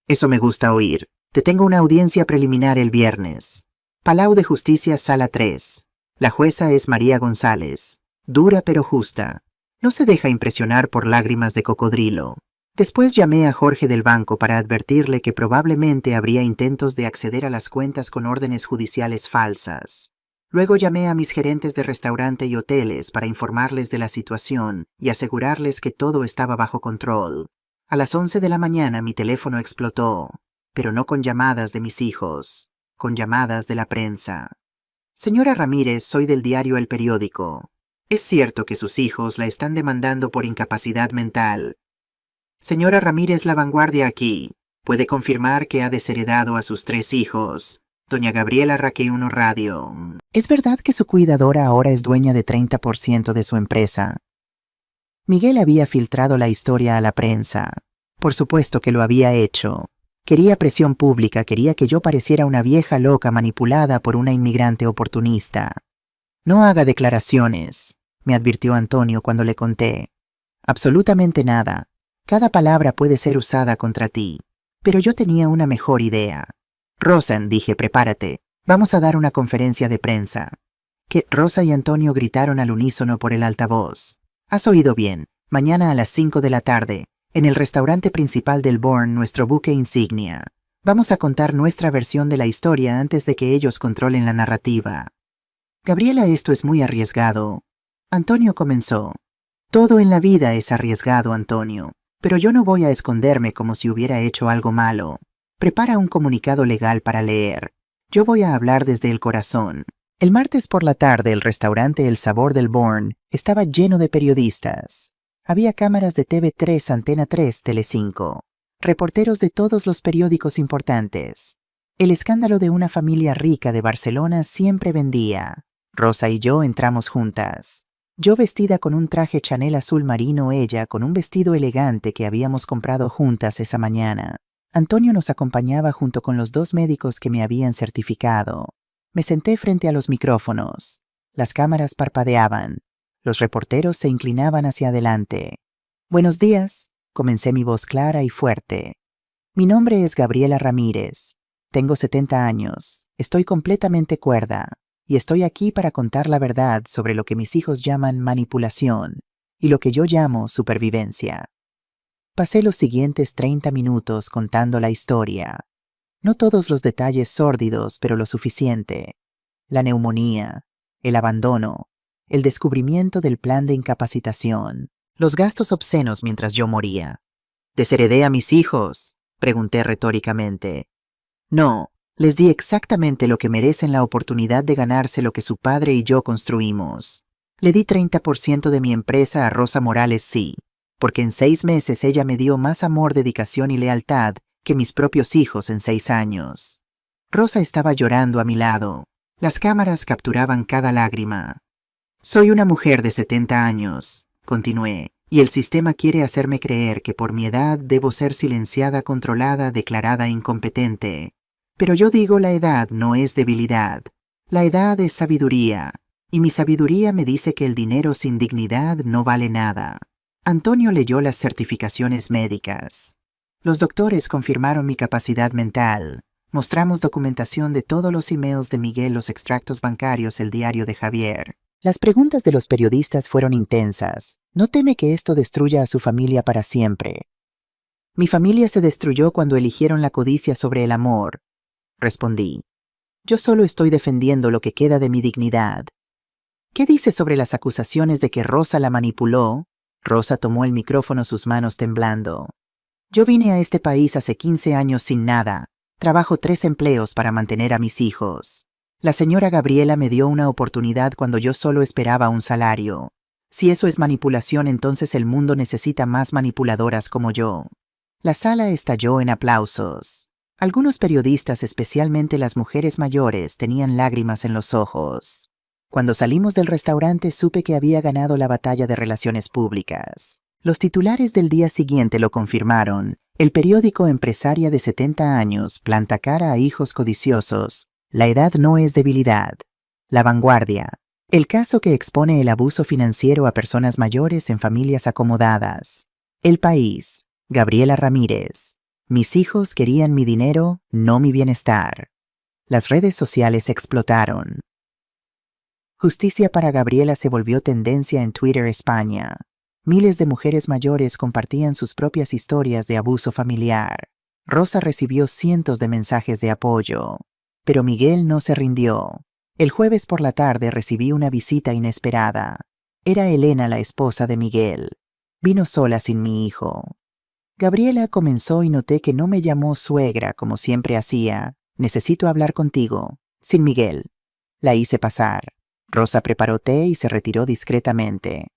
Eso me gusta oír. Te tengo una audiencia preliminar el viernes. Palau de Justicia, Sala 3. La jueza es María González. Dura pero justa. No se deja impresionar por lágrimas de cocodrilo. Después llamé a Jorge del banco para advertirle que probablemente habría intentos de acceder a las cuentas con órdenes judiciales falsas. Luego llamé a mis gerentes de restaurante y hoteles para informarles de la situación y asegurarles que todo estaba bajo control. A las 11 de la mañana mi teléfono explotó, pero no con llamadas de mis hijos, con llamadas de la prensa. Señora Ramírez, soy del diario El Periódico. Es cierto que sus hijos la están demandando por incapacidad mental. Señora Ramírez, La Vanguardia aquí. Puede confirmar que ha desheredado a sus 3 hijos. Doña Gabriela Raquel Radio. ¿Es verdad que su cuidadora ahora es dueña de 30% de su empresa? Miguel había filtrado la historia a la prensa. Por supuesto que lo había hecho. Quería presión pública, quería que yo pareciera una vieja loca manipulada por una inmigrante oportunista. No haga declaraciones, me advirtió Antonio cuando le conté. Absolutamente nada. Cada palabra puede ser usada contra ti. Pero yo tenía una mejor idea. Rosa, dije, prepárate. Vamos a dar una conferencia de prensa. Que Rosa y Antonio gritaron al unísono por el altavoz. Has oído bien. Mañana a las 5 de la tarde, en el restaurante principal del Bourne, nuestro buque insignia. Vamos a contar nuestra versión de la historia antes de que ellos controlen la narrativa. Gabriela, esto es muy arriesgado. Antonio comenzó. Todo en la vida es arriesgado, Antonio. Pero yo no voy a esconderme como si hubiera hecho algo malo. Prepara un comunicado legal para leer. Yo voy a hablar desde el corazón. El martes por la tarde, el restaurante El Sabor del Bourne estaba lleno de periodistas. Había cámaras de TV3, Antena 3, Telecinco. Reporteros de todos los periódicos importantes. El escándalo de una familia rica de Barcelona siempre vendía. Rosa y yo entramos juntas. Yo vestida con un traje Chanel azul marino, ella con un vestido elegante que habíamos comprado juntas esa mañana. Antonio nos acompañaba junto con los 2 médicos que me habían certificado. Me senté frente a los micrófonos. Las cámaras parpadeaban. Los reporteros se inclinaban hacia adelante. Buenos días, comencé mi voz clara y fuerte. Mi nombre es Gabriela Ramírez. Tengo 70 años. Estoy completamente cuerda. Y estoy aquí para contar la verdad sobre lo que mis hijos llaman manipulación y lo que yo llamo supervivencia. Pasé los siguientes 30 minutos contando la historia. No todos los detalles sórdidos, pero lo suficiente. La neumonía, el abandono, el descubrimiento del plan de incapacitación, los gastos obscenos mientras yo moría. ¿Desheredé a mis hijos?, pregunté retóricamente. No. Les di exactamente lo que merecen, la oportunidad de ganarse lo que su padre y yo construimos. Le di 30% de mi empresa a Rosa Morales, sí, porque en 6 meses ella me dio más amor, dedicación y lealtad que mis propios hijos en 6 años. Rosa estaba llorando a mi lado. Las cámaras capturaban cada lágrima. Soy una mujer de 70 años, continué, y el sistema quiere hacerme creer que por mi edad debo ser silenciada, controlada, declarada incompetente. Pero yo digo, la edad no es debilidad. La edad es sabiduría, y mi sabiduría me dice que el dinero sin dignidad no vale nada. Antonio leyó las certificaciones médicas. Los doctores confirmaron mi capacidad mental. Mostramos documentación de todos los emails de Miguel, los extractos bancarios, el diario de Javier. Las preguntas de los periodistas fueron intensas. ¿No teme que esto destruya a su familia para siempre? Mi familia se destruyó cuando eligieron la codicia sobre el amor, respondí. Yo solo estoy defendiendo lo que queda de mi dignidad. ¿Qué dice sobre las acusaciones de que Rosa la manipuló? Rosa tomó el micrófono, sus manos temblando. Yo vine a este país hace 15 años sin nada. Trabajo 3 empleos para mantener a mis hijos. La señora Gabriela me dio una oportunidad cuando yo solo esperaba un salario. Si eso es manipulación, entonces el mundo necesita más manipuladoras como yo. La sala estalló en aplausos. Algunos periodistas, especialmente las mujeres mayores, tenían lágrimas en los ojos. Cuando salimos del restaurante supe que había ganado la batalla de relaciones públicas. Los titulares del día siguiente lo confirmaron. El periódico Empresaria de 70 años planta cara a hijos codiciosos. La edad no es debilidad. La Vanguardia. El caso que expone el abuso financiero a personas mayores en familias acomodadas. El País. Gabriela Ramírez. Mis hijos querían mi dinero, no mi bienestar. Las redes sociales explotaron. Justicia para Gabriela se volvió tendencia en Twitter España. Miles de mujeres mayores compartían sus propias historias de abuso familiar. Rosa recibió cientos de mensajes de apoyo. Pero Miguel no se rindió. El jueves por la tarde recibí una visita inesperada. Era Elena, la esposa de Miguel. Vino sola sin mi hijo. Gabriela comenzó y noté que no me llamó suegra como siempre hacía. Necesito hablar contigo. Sin Miguel. La hice pasar. Rosa preparó té y se retiró discretamente.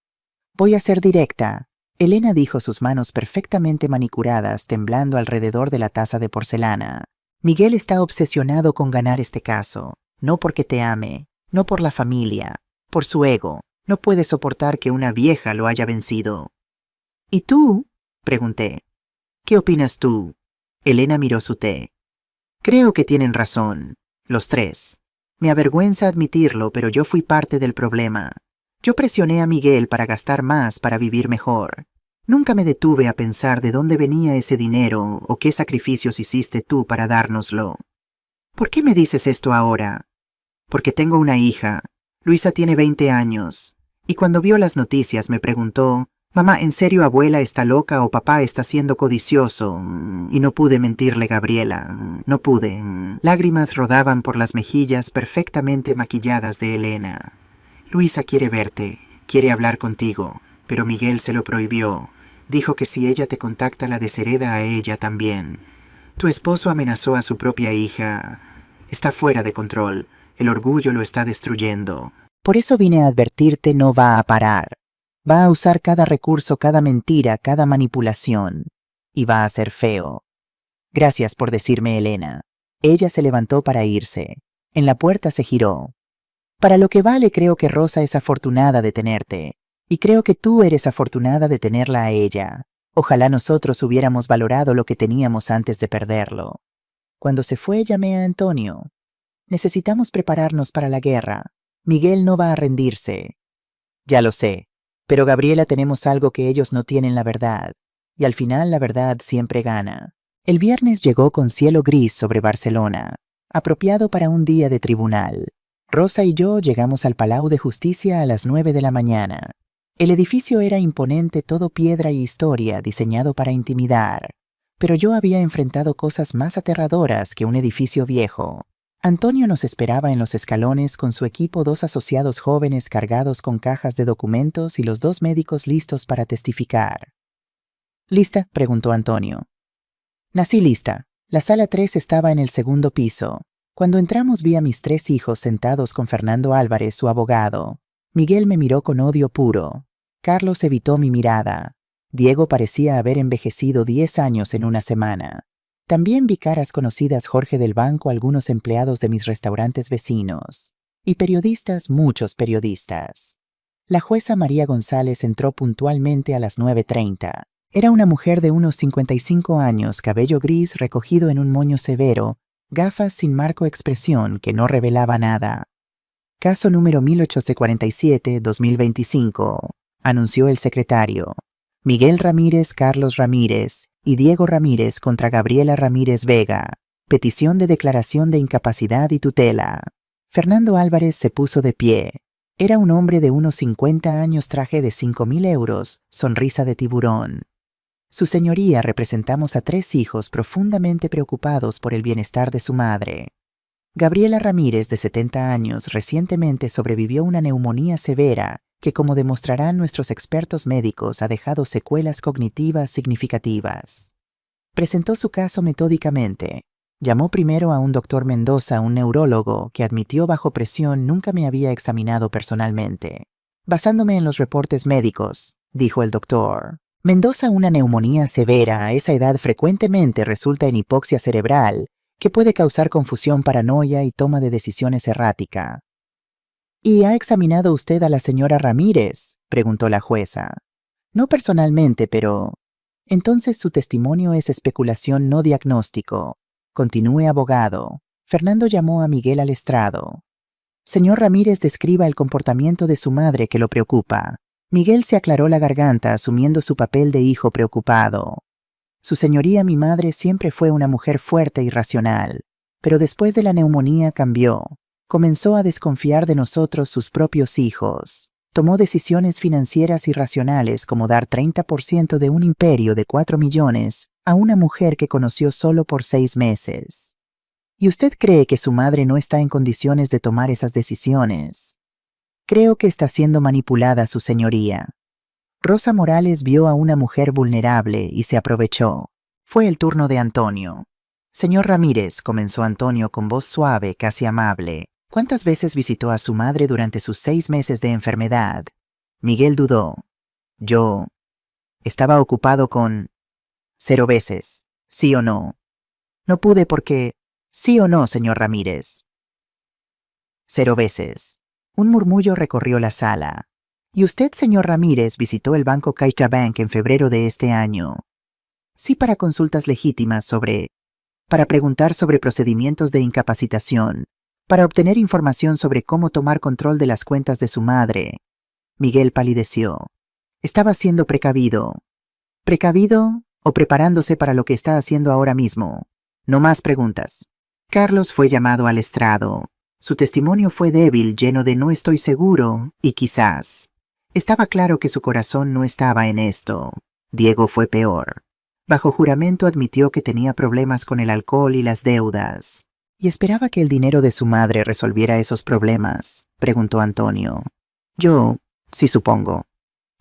Voy a ser directa. Elena dijo, sus manos perfectamente manicuradas temblando alrededor de la taza de porcelana. Miguel está obsesionado con ganar este caso, no porque te ame, no por la familia, por su ego. No puede soportar que una vieja lo haya vencido. ¿Y tú? Pregunté. ¿Qué opinas tú? Elena miró su té. Creo que tienen razón, los tres. Me avergüenza admitirlo, pero yo fui parte del problema. Yo presioné a Miguel para gastar más para vivir mejor. Nunca me detuve a pensar de dónde venía ese dinero o qué sacrificios hiciste tú para dárnoslo. ¿Por qué me dices esto ahora? Porque tengo una hija. Luisa tiene 20 años. Y cuando vio las noticias me preguntó, «Mamá, ¿en serio abuela está loca o papá está siendo codicioso?» Y no pude mentirle, Gabriela. No pude. Lágrimas rodaban por las mejillas perfectamente maquilladas de Elena. «Luisa quiere verte, quiere hablar contigo, pero Miguel se lo prohibió. Dijo que si ella te contacta la deshereda a ella también. Tu esposo amenazó a su propia hija. Está fuera de control. El orgullo lo está destruyendo». Por eso vine a advertirte, no va a parar. Va a usar cada recurso, cada mentira, cada manipulación. Y va a ser feo. Gracias por decirme, Elena. Ella se levantó para irse. En la puerta se giró. Para lo que vale, creo que Rosa es afortunada de tenerte. Y creo que tú eres afortunada de tenerla a ella. Ojalá nosotros hubiéramos valorado lo que teníamos antes de perderlo. Cuando se fue, llamé a Antonio. Necesitamos prepararnos para la guerra. Miguel no va a rendirse. Ya lo sé. Pero Gabriela, tenemos algo que ellos no tienen, la verdad. Y al final la verdad siempre gana. El viernes llegó con cielo gris sobre Barcelona, apropiado para un día de tribunal. Rosa y yo llegamos al Palau de Justicia a las 9 de la mañana. El edificio era imponente, todo piedra y historia, diseñado para intimidar. Pero yo había enfrentado cosas más aterradoras que un edificio viejo. Antonio nos esperaba en los escalones con su equipo, 2 asociados jóvenes cargados con cajas de documentos y los 2 médicos listos para testificar. ¿Lista?, preguntó Antonio. Nací lista. La sala 3 estaba en el segundo piso. Cuando entramos vi a mis 3 hijos sentados con Fernando Álvarez, su abogado. Miguel me miró con odio puro. Carlos evitó mi mirada. Diego parecía haber envejecido 10 años en una semana. También vi caras conocidas: Jorge del banco, algunos empleados de mis restaurantes vecinos. Y periodistas, muchos periodistas. La jueza María González entró puntualmente a las 9:30. Era una mujer de unos 55 años, cabello gris recogido en un moño severo, gafas sin marco expresión que no revelaba nada. Caso número 1847-2025, anunció el secretario. Miguel Ramírez, Carlos Ramírez y Diego Ramírez contra Gabriela Ramírez Vega. Petición de declaración de incapacidad y tutela. Fernando Álvarez se puso de pie. Era un hombre de unos 50 años, traje de 5.000 euros, sonrisa de tiburón. Su señoría, representamos a 3 hijos profundamente preocupados por el bienestar de su madre. Gabriela Ramírez, de 70 años, recientemente sobrevivió una neumonía severa que, como demostrarán nuestros expertos médicos, ha dejado secuelas cognitivas significativas. Presentó su caso metódicamente. Llamó primero a un doctor Mendoza, un neurólogo, que admitió bajo presión nunca me había examinado personalmente. Basándome en los reportes médicos, dijo el doctor. Mendoza, una neumonía severa a esa edad frecuentemente resulta en hipoxia cerebral, que puede causar confusión, paranoia y toma de decisiones errática. ¿Y ha examinado usted a la señora Ramírez?, preguntó la jueza. No personalmente, pero... Entonces su testimonio es especulación, no diagnóstico. Continúe, abogado. Fernando llamó a Miguel al estrado. Señor Ramírez, describa el comportamiento de su madre que lo preocupa. Miguel se aclaró la garganta asumiendo su papel de hijo preocupado. Su señoría, mi madre siempre fue una mujer fuerte y racional, pero después de la neumonía cambió. Comenzó a desconfiar de nosotros, sus propios hijos. Tomó decisiones financieras irracionales como dar 30% de un imperio de 4 millones a una mujer que conoció solo por 6 meses. ¿Y usted cree que su madre no está en condiciones de tomar esas decisiones? Creo que está siendo manipulada, su señoría. Rosa Morales vio a una mujer vulnerable y se aprovechó. Fue el turno de Antonio. Señor Ramírez, comenzó Antonio con voz suave, casi amable. ¿Cuántas veces visitó a su madre durante sus 6 meses de enfermedad? Miguel dudó. Yo estaba ocupado con... 0 veces. ¿Sí o no? No pude porque... ¿Sí o no, señor Ramírez? 0 veces. Un murmullo recorrió la sala. ¿Y usted, señor Ramírez, visitó el banco CaixaBank en febrero de este año? Sí, para consultas legítimas para preguntar sobre procedimientos de incapacitación, para obtener información sobre cómo tomar control de las cuentas de su madre. Miguel palideció. Estaba siendo precavido. ¿Precavido o preparándose para lo que está haciendo ahora mismo? No más preguntas. Carlos fue llamado al estrado. Su testimonio fue débil, lleno de no estoy seguro y quizás. Estaba claro que su corazón no estaba en esto. Diego fue peor. Bajo juramento admitió que tenía problemas con el alcohol y las deudas. ¿Y esperaba que el dinero de su madre resolviera esos problemas?, preguntó Antonio. Yo, sí supongo.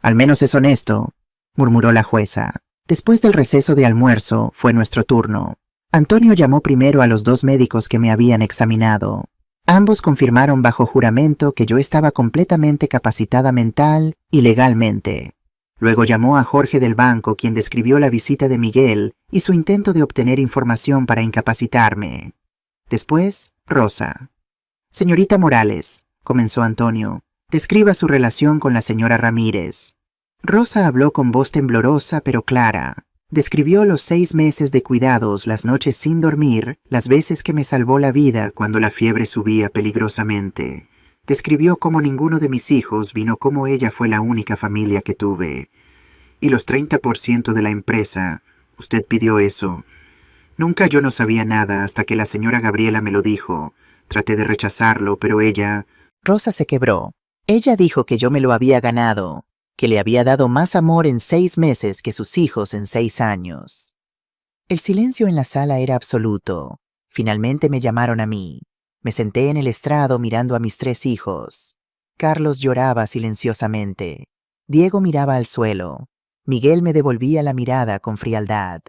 Al menos es honesto, murmuró la jueza. Después del receso de almuerzo, fue nuestro turno. Antonio llamó primero a los 2 médicos que me habían examinado. Ambos confirmaron bajo juramento que yo estaba completamente capacitada mental y legalmente. Luego llamó a Jorge del banco, quien describió la visita de Miguel y su intento de obtener información para incapacitarme. Después, Rosa. Señorita Morales, comenzó Antonio, describa su relación con la señora Ramírez. Rosa habló con voz temblorosa pero clara. Describió los 6 meses de cuidados, las noches sin dormir, las veces que me salvó la vida cuando la fiebre subía peligrosamente. Describió cómo ninguno de mis hijos vino, cómo ella fue la única familia que tuve. Y los 30% de la empresa, usted pidió eso. Nunca yo no sabía nada hasta que la señora Gabriela me lo dijo. Traté de rechazarlo, pero ella... Rosa se quebró. Ella dijo que yo me lo había ganado, que le había dado más amor en 6 meses que sus hijos en 6 años. El silencio en la sala era absoluto. Finalmente me llamaron a mí. Me senté en el estrado mirando a mis 3 hijos. Carlos lloraba silenciosamente. Diego miraba al suelo. Miguel me devolvía la mirada con frialdad.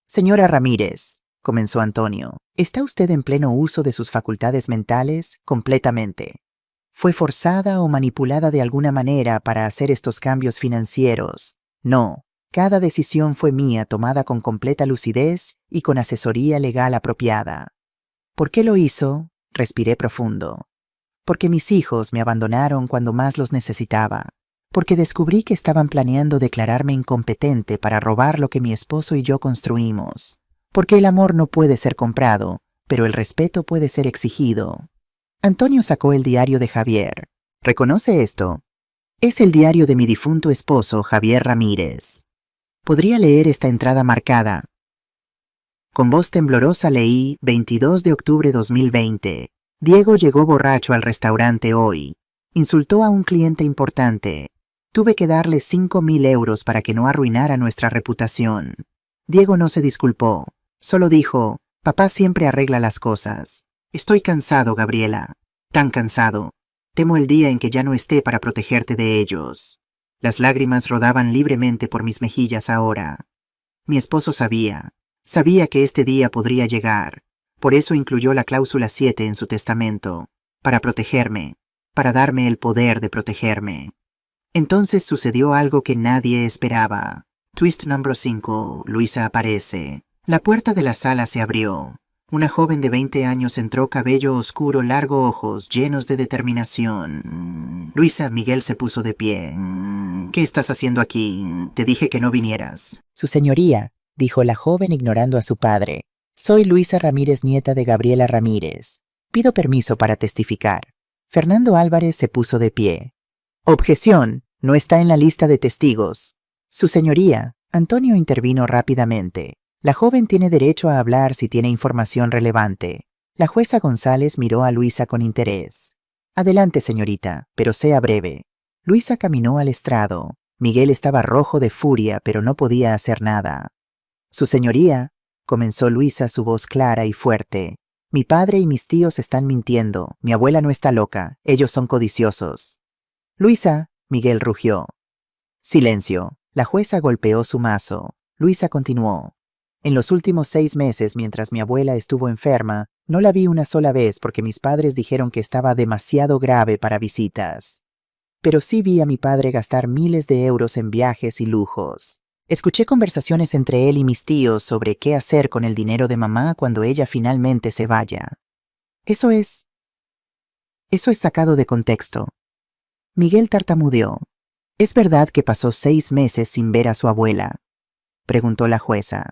Señora Ramírez, comenzó Antonio, ¿está usted en pleno uso de sus facultades mentales? Completamente. ¿Fue forzada o manipulada de alguna manera para hacer estos cambios financieros? No. Cada decisión fue mía, tomada con completa lucidez y con asesoría legal apropiada. ¿Por qué lo hizo? Respiré profundo. Porque mis hijos me abandonaron cuando más los necesitaba. Porque descubrí que estaban planeando declararme incompetente para robar lo que mi esposo y yo construimos. Porque el amor no puede ser comprado, pero el respeto puede ser exigido. Antonio sacó el diario de Javier. ¿Reconoce esto? Es el diario de mi difunto esposo, Javier Ramírez. ¿Podría leer esta entrada marcada? Con voz temblorosa leí, 22 de octubre 2020. Diego llegó borracho al restaurante hoy. Insultó a un cliente importante. Tuve que darle 5.000 euros para que no arruinara nuestra reputación. Diego no se disculpó. Solo dijo, papá siempre arregla las cosas. Estoy cansado, Gabriela. Tan cansado. Temo el día en que ya no esté para protegerte de ellos. Las lágrimas rodaban libremente por mis mejillas ahora. Mi esposo sabía que este día podría llegar. Por eso incluyó la cláusula 7 en su testamento. Para protegerme. Para darme el poder de protegerme. Entonces sucedió algo que nadie esperaba. Twist número 5. Luisa aparece. La puerta de la sala se abrió. Una joven de 20 años entró, cabello oscuro, largo, ojos llenos de determinación. Luisa, Miguel se puso de pie. ¿Qué estás haciendo aquí? Te dije que no vinieras. Su señoría, dijo la joven ignorando a su padre. Soy Luisa Ramírez, nieta de Gabriela Ramírez. Pido permiso para testificar. Fernando Álvarez se puso de pie. Objeción, no está en la lista de testigos. Su señoría, Antonio intervino rápidamente. La joven tiene derecho a hablar si tiene información relevante. La jueza González miró a Luisa con interés. Adelante, señorita, pero sea breve. Luisa caminó al estrado. Miguel estaba rojo de furia, pero no podía hacer nada. Su señoría, comenzó Luisa, su voz clara y fuerte. Mi padre y mis tíos están mintiendo. Mi abuela no está loca. Ellos son codiciosos. Luisa, Miguel rugió. Silencio. La jueza golpeó su mazo. Luisa continuó. En los últimos 6 meses, mientras mi abuela estuvo enferma, no la vi una sola vez porque mis padres dijeron que estaba demasiado grave para visitas. Pero sí vi a mi padre gastar miles de euros en viajes y lujos. Escuché conversaciones entre él y mis tíos sobre qué hacer con el dinero de mamá cuando ella finalmente se vaya. Eso es sacado de contexto. Miguel tartamudeó. ¿Es verdad que pasó 6 meses sin ver a su abuela?, preguntó la jueza.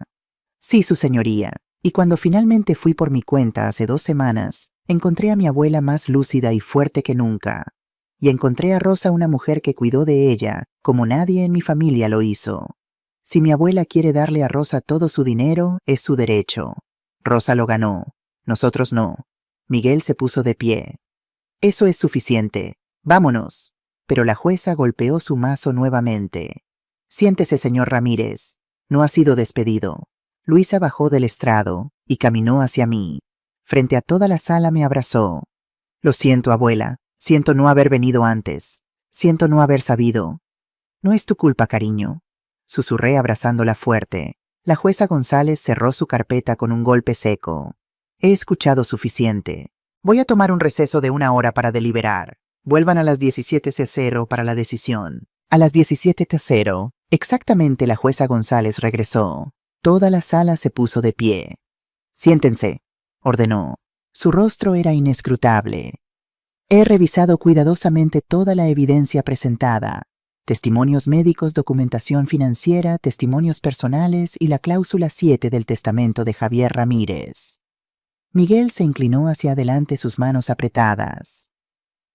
Sí, su señoría. Y cuando finalmente fui por mi cuenta hace 2 semanas, encontré a mi abuela más lúcida y fuerte que nunca. Y encontré a Rosa una mujer que cuidó de ella, como nadie en mi familia lo hizo. Si mi abuela quiere darle a Rosa todo su dinero, es su derecho. Rosa lo ganó. Nosotros no. Miguel se puso de pie. Eso es suficiente. Vámonos. Pero la jueza golpeó su mazo nuevamente. Siéntese, señor Ramírez. No ha sido despedido. Luisa bajó del estrado y caminó hacia mí. Frente a toda la sala me abrazó. Lo siento, abuela. Siento no haber venido antes. Siento no haber sabido. No es tu culpa, cariño. Susurré abrazándola fuerte. La jueza González cerró su carpeta con un golpe seco. He escuchado suficiente. Voy a tomar un receso de 1 hora para deliberar. Vuelvan a las 17:00 para la decisión. A las 17:00, exactamente, la jueza González regresó. Toda la sala se puso de pie. Siéntense, ordenó. Su rostro era inescrutable. He revisado cuidadosamente toda la evidencia presentada. Testimonios médicos, documentación financiera, testimonios personales y la cláusula 7 del testamento de Javier Ramírez. Miguel se inclinó hacia adelante, sus manos apretadas.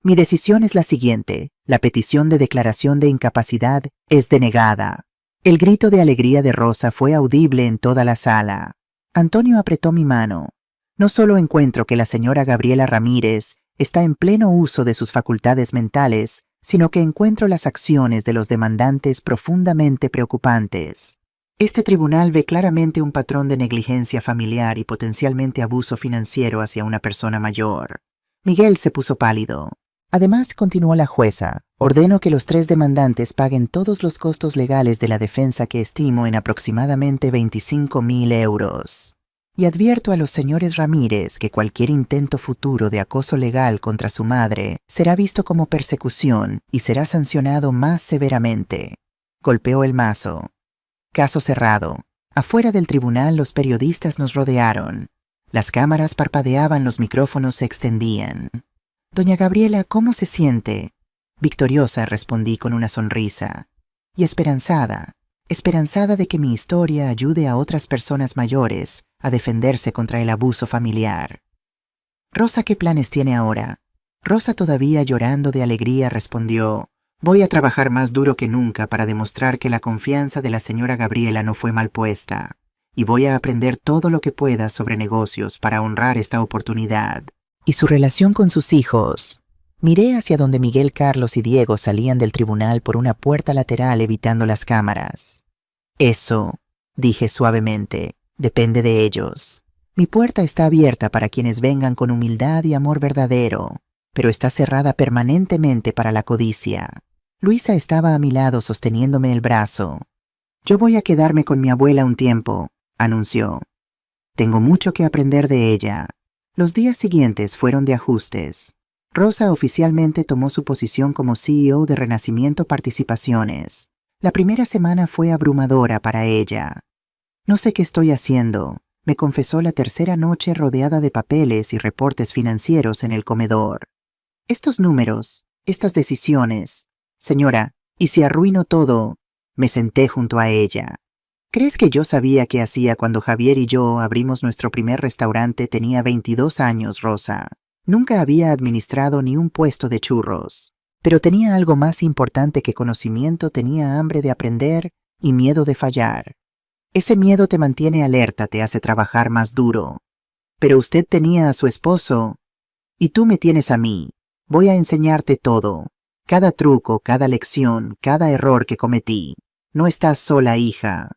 Mi decisión es la siguiente. La petición de declaración de incapacidad es denegada. El grito de alegría de Rosa fue audible en toda la sala. Antonio apretó mi mano. No solo encuentro que la señora Gabriela Ramírez está en pleno uso de sus facultades mentales, sino que encuentro las acciones de los demandantes profundamente preocupantes. Este tribunal ve claramente un patrón de negligencia familiar y potencialmente abuso financiero hacia una persona mayor. Miguel se puso pálido. Además, continuó la jueza, ordeno que los 3 demandantes paguen todos los costos legales de la defensa, que estimo en aproximadamente 25.000 euros. Y advierto a los señores Ramírez que cualquier intento futuro de acoso legal contra su madre será visto como persecución y será sancionado más severamente. Golpeó el mazo. Caso cerrado. Afuera del tribunal los periodistas nos rodearon. Las cámaras parpadeaban, los micrófonos se extendían. Doña Gabriela, ¿cómo se siente? Victoriosa, respondí con una sonrisa. Y esperanzada de que mi historia ayude a otras personas mayores a defenderse contra el abuso familiar. Rosa, ¿qué planes tiene ahora? Rosa, todavía llorando de alegría, respondió: voy a trabajar más duro que nunca para demostrar que la confianza de la señora Gabriela no fue mal puesta. Y voy a aprender todo lo que pueda sobre negocios para honrar esta oportunidad. ¿Y su relación con sus hijos? Miré hacia donde Miguel, Carlos y Diego salían del tribunal por una puerta lateral evitando las cámaras. Eso, dije suavemente, depende de ellos. Mi puerta está abierta para quienes vengan con humildad y amor verdadero, pero está cerrada permanentemente para la codicia. Luisa estaba a mi lado sosteniéndome el brazo. Yo voy a quedarme con mi abuela un tiempo, anunció. Tengo mucho que aprender de ella. Los días siguientes fueron de ajustes. Rosa oficialmente tomó su posición como CEO de Renacimiento Participaciones. La primera semana fue abrumadora para ella. No sé qué estoy haciendo, me confesó la tercera noche rodeada de papeles y reportes financieros en el comedor. Estos números, estas decisiones. Señora, ¿y si arruino todo? Me senté junto a ella. ¿Crees que yo sabía qué hacía cuando Javier y yo abrimos nuestro primer restaurante? Tenía 22 años, Rosa. Nunca había administrado ni un puesto de churros. Pero tenía algo más importante que conocimiento, tenía hambre de aprender y miedo de fallar. Ese miedo te mantiene alerta, te hace trabajar más duro. Pero usted tenía a su esposo y tú me tienes a mí. Voy a enseñarte todo. Cada truco, cada lección, cada error que cometí. No estás sola, hija.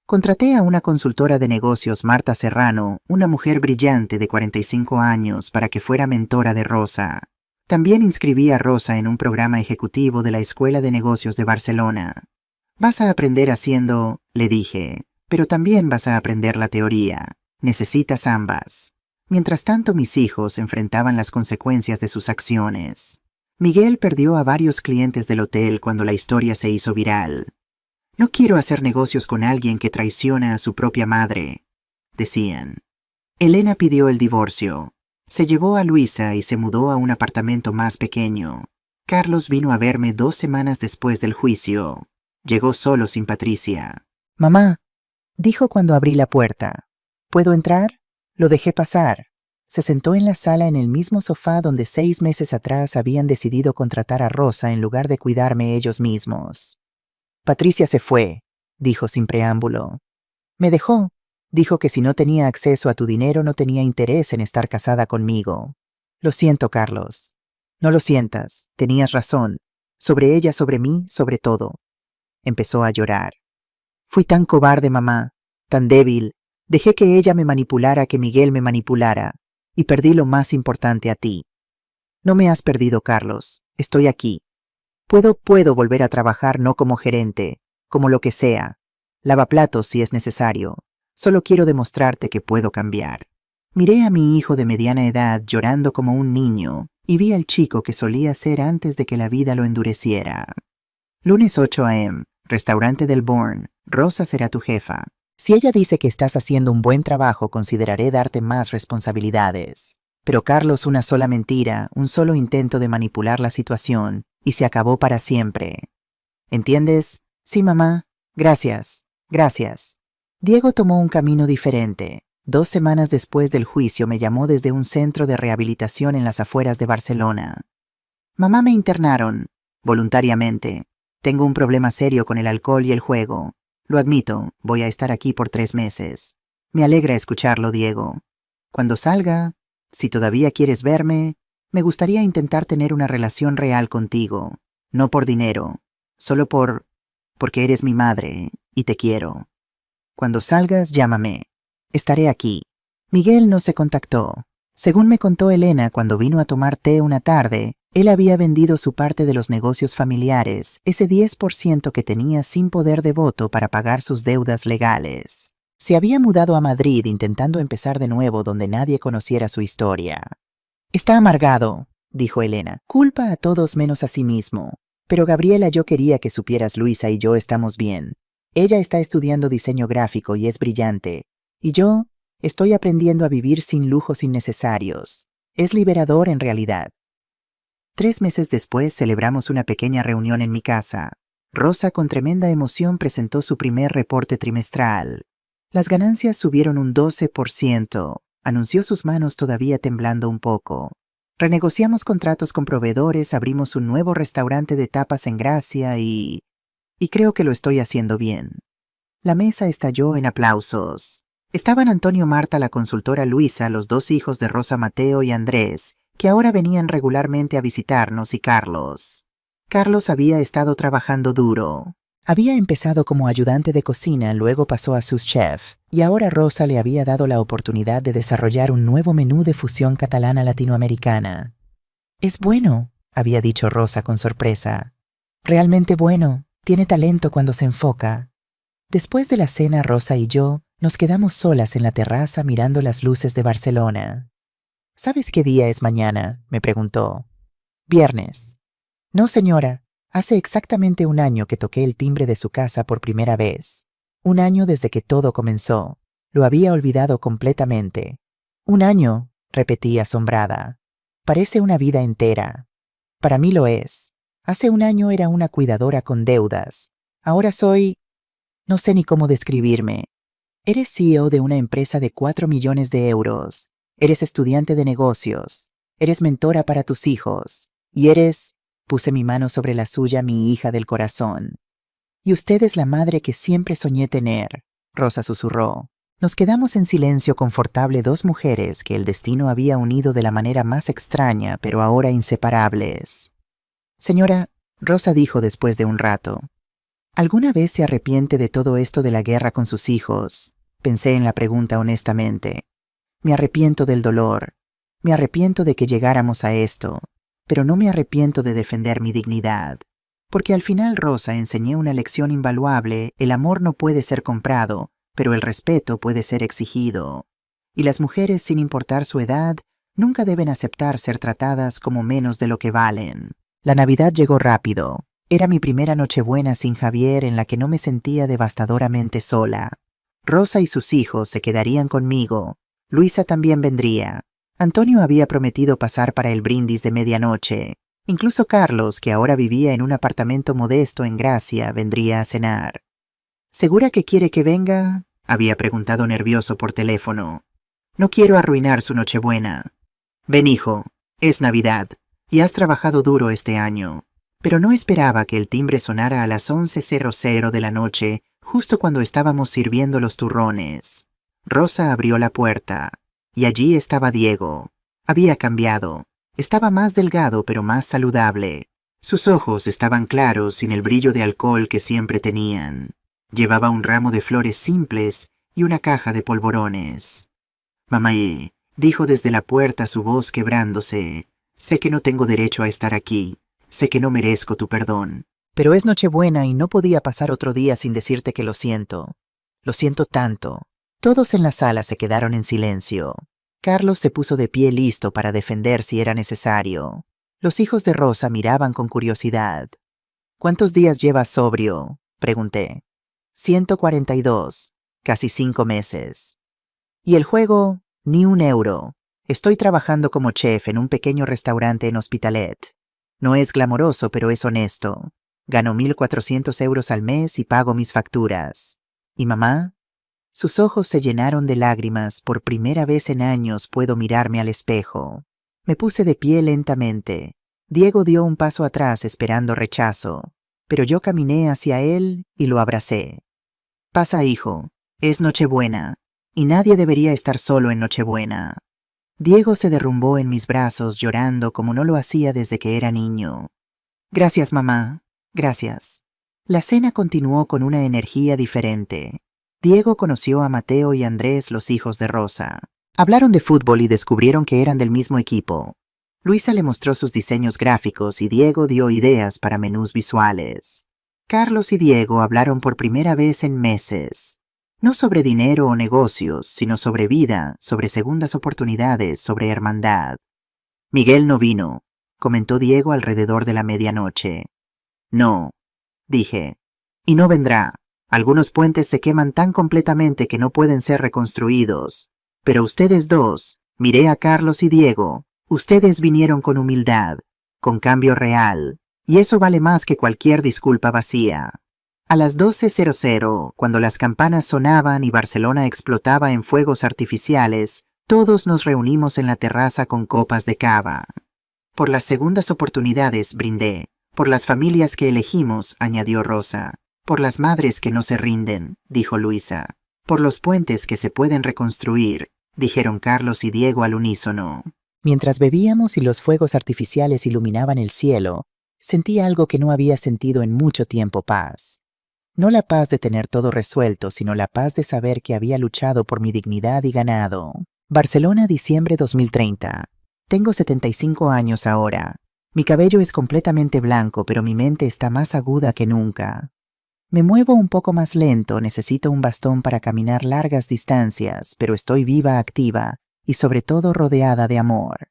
Contraté a una consultora de negocios, Marta Serrano, una mujer brillante de 45 años, para que fuera mentora de Rosa. También inscribí a Rosa en un programa ejecutivo de la Escuela de Negocios de Barcelona. Vas a aprender haciendo, le dije, pero también vas a aprender la teoría. Necesitas ambas. Mientras tanto, mis hijos enfrentaban las consecuencias de sus acciones. Miguel perdió a varios clientes del hotel cuando la historia se hizo viral. No quiero hacer negocios con alguien que traiciona a su propia madre, decían. Elena pidió el divorcio. Se llevó a Luisa y se mudó a un apartamento más pequeño. Carlos vino a verme 2 semanas después del juicio. Llegó solo sin Patricia. Mamá, dijo cuando abrí la puerta. ¿Puedo entrar? Lo dejé pasar. Se sentó en la sala en el mismo sofá donde 6 meses atrás habían decidido contratar a Rosa en lugar de cuidarme ellos mismos. Patricia se fue, dijo sin preámbulo. Me dejó. Dijo que si no tenía acceso a tu dinero no tenía interés en estar casada conmigo. Lo siento, Carlos. No lo sientas. Tenías razón. Sobre ella, sobre mí, sobre todo. Empezó a llorar. Fui tan cobarde, mamá. Tan débil. Dejé que ella me manipulara, que Miguel me manipulara. Y perdí lo más importante, a ti. No me has perdido, Carlos. Estoy aquí. Puedo volver a trabajar no como gerente, como lo que sea. Lavaplatos si es necesario. Solo quiero demostrarte que puedo cambiar. Miré a mi hijo de mediana edad llorando como un niño y vi al chico que solía ser antes de que la vida lo endureciera. Lunes 8 a.m., restaurante del Bourne. Rosa será tu jefa. Si ella dice que estás haciendo un buen trabajo, consideraré darte más responsabilidades. Pero Carlos, una sola mentira, un solo intento de manipular la situación, y se acabó para siempre. ¿Entiendes? Sí, mamá. Gracias. Gracias. Diego tomó un camino diferente. 2 semanas después del juicio me llamó desde un centro de rehabilitación en las afueras de Barcelona. Mamá, me internaron, voluntariamente. Tengo un problema serio con el alcohol y el juego. Lo admito, voy a estar aquí por 3 meses. Me alegra escucharlo, Diego. Cuando salga, si todavía quieres verme, me gustaría intentar tener una relación real contigo. No por dinero, solo porque eres mi madre y te quiero. Cuando salgas, llámame. Estaré aquí. Miguel no se contactó. Según me contó Elena cuando vino a tomar té una tarde, él había vendido su parte de los negocios familiares, ese 10% que tenía sin poder de voto para pagar sus deudas legales. Se había mudado a Madrid intentando empezar de nuevo donde nadie conociera su historia. Está amargado, dijo Elena. Culpa a todos menos a sí mismo. Pero Gabriela, yo quería que supieras, Luisa y yo estamos bien. Ella está estudiando diseño gráfico y es brillante. Y yo estoy aprendiendo a vivir sin lujos innecesarios. Es liberador en realidad. 3 meses después celebramos una pequeña reunión en mi casa. Rosa, con tremenda emoción, presentó su primer reporte trimestral. Las ganancias subieron un 12%. Anunció, sus manos todavía temblando un poco. Renegociamos contratos con proveedores, abrimos un nuevo restaurante de tapas en Gracia y creo que lo estoy haciendo bien. La mesa estalló en aplausos. Estaban Antonio, Marta, la consultora, Luisa, los 2 hijos de Rosa, Mateo y Andrés, que ahora venían regularmente a visitarnos, y Carlos. Carlos había estado trabajando duro. Había empezado como ayudante de cocina, luego pasó a sous chef, y ahora Rosa le había dado la oportunidad de desarrollar un nuevo menú de fusión catalana latinoamericana. Es bueno, había dicho Rosa con sorpresa. Realmente bueno. Tiene talento cuando se enfoca. Después de la cena, Rosa y yo nos quedamos solas en la terraza mirando las luces de Barcelona. ¿Sabes qué día es mañana?, me preguntó. Viernes. No, señora. Hace exactamente 1 año que toqué el timbre de su casa por primera vez. 1 año desde que todo comenzó. Lo había olvidado completamente. 1 año, repetí asombrada. Parece una vida entera. Para mí lo es. Hace 1 año era una cuidadora con deudas. Ahora soy... no sé ni cómo describirme. Eres CEO de una empresa de 4 millones de euros. Eres estudiante de negocios. Eres mentora para tus hijos. Y eres... puse mi mano sobre la suya, mi hija del corazón. Y usted es la madre que siempre soñé tener, Rosa susurró. Nos quedamos en silencio confortable, 2 mujeres que el destino había unido de la manera más extraña, pero ahora inseparables. Señora, Rosa dijo después de un rato, ¿alguna vez se arrepiente de todo esto de la guerra con sus hijos? Pensé en la pregunta honestamente. Me arrepiento del dolor. Me arrepiento de que llegáramos a esto. Pero no me arrepiento de defender mi dignidad. Porque al final, Rosa, enseñé una lección invaluable: el amor no puede ser comprado, pero el respeto puede ser exigido. Y las mujeres, sin importar su edad, nunca deben aceptar ser tratadas como menos de lo que valen. La Navidad llegó rápido. Era mi primera Nochebuena sin Javier en la que no me sentía devastadoramente sola. Rosa y sus hijos se quedarían conmigo. Luisa también vendría. Antonio había prometido pasar para el brindis de medianoche. Incluso Carlos, que ahora vivía en un apartamento modesto en Gracia, vendría a cenar. ¿Segura que quiere que venga?, había preguntado nervioso por teléfono. No quiero arruinar su Nochebuena. Ven, hijo, es Navidad, y has trabajado duro este año. Pero no esperaba que el timbre sonara a las 11:00 de la noche, justo cuando estábamos sirviendo los turrones. Rosa abrió la puerta, y allí estaba Diego. Había cambiado. Estaba más delgado pero más saludable. Sus ojos estaban claros sin el brillo de alcohol que siempre tenían. Llevaba un ramo de flores simples y una caja de polvorones. «Mamá», dijo desde la puerta su voz quebrándose, «sé que no tengo derecho a estar aquí. Sé que no merezco tu perdón. Pero es Nochebuena y no podía pasar otro día sin decirte que lo siento. Lo siento tanto». Todos en la sala se quedaron en silencio. Carlos se puso de pie listo para defender si era necesario. Los hijos de Rosa miraban con curiosidad. «¿Cuántos días llevas sobrio?», pregunté. 142, casi 5 meses. «¿Y el juego? Ni un euro. Estoy trabajando como chef en un pequeño restaurante en Hospitalet. No es glamoroso, pero es honesto. Gano 1.400 euros al mes y pago mis facturas. ¿Y mamá?». Sus ojos se llenaron de lágrimas. Por primera vez en años puedo mirarme al espejo. Me puse de pie lentamente. Diego dio un paso atrás esperando rechazo, pero yo caminé hacia él y lo abracé. «Pasa, hijo. Es Nochebuena, y nadie debería estar solo en Nochebuena». Diego se derrumbó en mis brazos llorando como no lo hacía desde que era niño. «Gracias, mamá. Gracias». La cena continuó con una energía diferente. Diego conoció a Mateo y Andrés, los hijos de Rosa. Hablaron de fútbol y descubrieron que eran del mismo equipo. Luisa le mostró sus diseños gráficos y Diego dio ideas para menús visuales. Carlos y Diego hablaron por primera vez en meses. No sobre dinero o negocios, sino sobre vida, sobre segundas oportunidades, sobre hermandad. «Miguel no vino», comentó Diego alrededor de la medianoche. «No», dije, «y no vendrá. Algunos puentes se queman tan completamente que no pueden ser reconstruidos. Pero ustedes dos», miré a Carlos y Diego, «ustedes vinieron con humildad, con cambio real, y eso vale más que cualquier disculpa vacía». A las 12:00, cuando las campanas sonaban y Barcelona explotaba en fuegos artificiales, todos nos reunimos en la terraza con copas de cava. «Por las segundas oportunidades», brindé. «Por las familias que elegimos», añadió Rosa. «Por las madres que no se rinden», dijo Luisa. «Por los puentes que se pueden reconstruir», dijeron Carlos y Diego al unísono. Mientras bebíamos y los fuegos artificiales iluminaban el cielo, sentí algo que no había sentido en mucho tiempo: paz. No la paz de tener todo resuelto, sino la paz de saber que había luchado por mi dignidad y ganado. Barcelona, diciembre 2030. Tengo 75 años ahora. Mi cabello es completamente blanco, pero mi mente está más aguda que nunca. Me muevo un poco más lento, necesito un bastón para caminar largas distancias, pero estoy viva, activa y sobre todo rodeada de amor.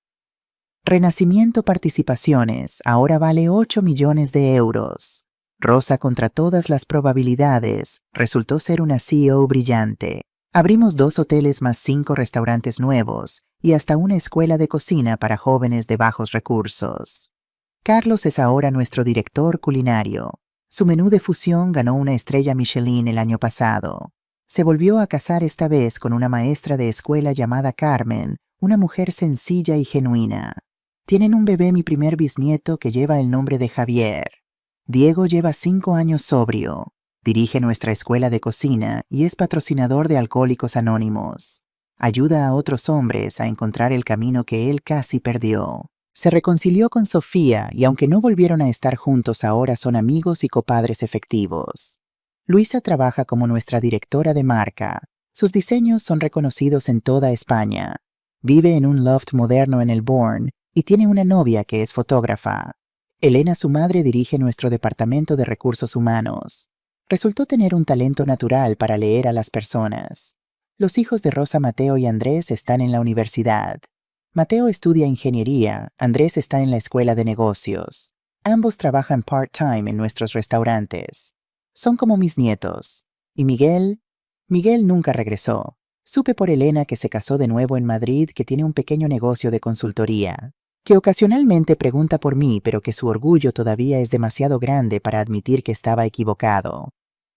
Renacimiento Participaciones ahora vale 8 millones de euros. Rosa, contra todas las probabilidades, resultó ser una CEO brillante. Abrimos 2 hoteles más 5 restaurantes nuevos y hasta una escuela de cocina para jóvenes de bajos recursos. Carlos es ahora nuestro director culinario. Su menú de fusión ganó una estrella Michelin el año pasado. Se volvió a casar esta vez con una maestra de escuela llamada Carmen, una mujer sencilla y genuina. Tienen un bebé, mi primer bisnieto, que lleva el nombre de Javier. Diego lleva 5 años sobrio. Dirige nuestra escuela de cocina y es patrocinador de Alcohólicos Anónimos. Ayuda a otros hombres a encontrar el camino que él casi perdió. Se reconcilió con Sofía y aunque no volvieron a estar juntos, ahora son amigos y copadres efectivos. Luisa trabaja como nuestra directora de marca. Sus diseños son reconocidos en toda España. Vive en un loft moderno en el Born y tiene una novia que es fotógrafa. Elena, su madre, dirige nuestro departamento de recursos humanos. Resultó tener un talento natural para leer a las personas. Los hijos de Rosa, Mateo y Andrés, están en la universidad. Mateo estudia ingeniería, Andrés está en la escuela de negocios. Ambos trabajan part-time en nuestros restaurantes. Son como mis nietos. ¿Y Miguel? Miguel nunca regresó. Supe por Elena que se casó de nuevo en Madrid, que tiene un pequeño negocio de consultoría, que ocasionalmente pregunta por mí, pero que su orgullo todavía es demasiado grande para admitir que estaba equivocado.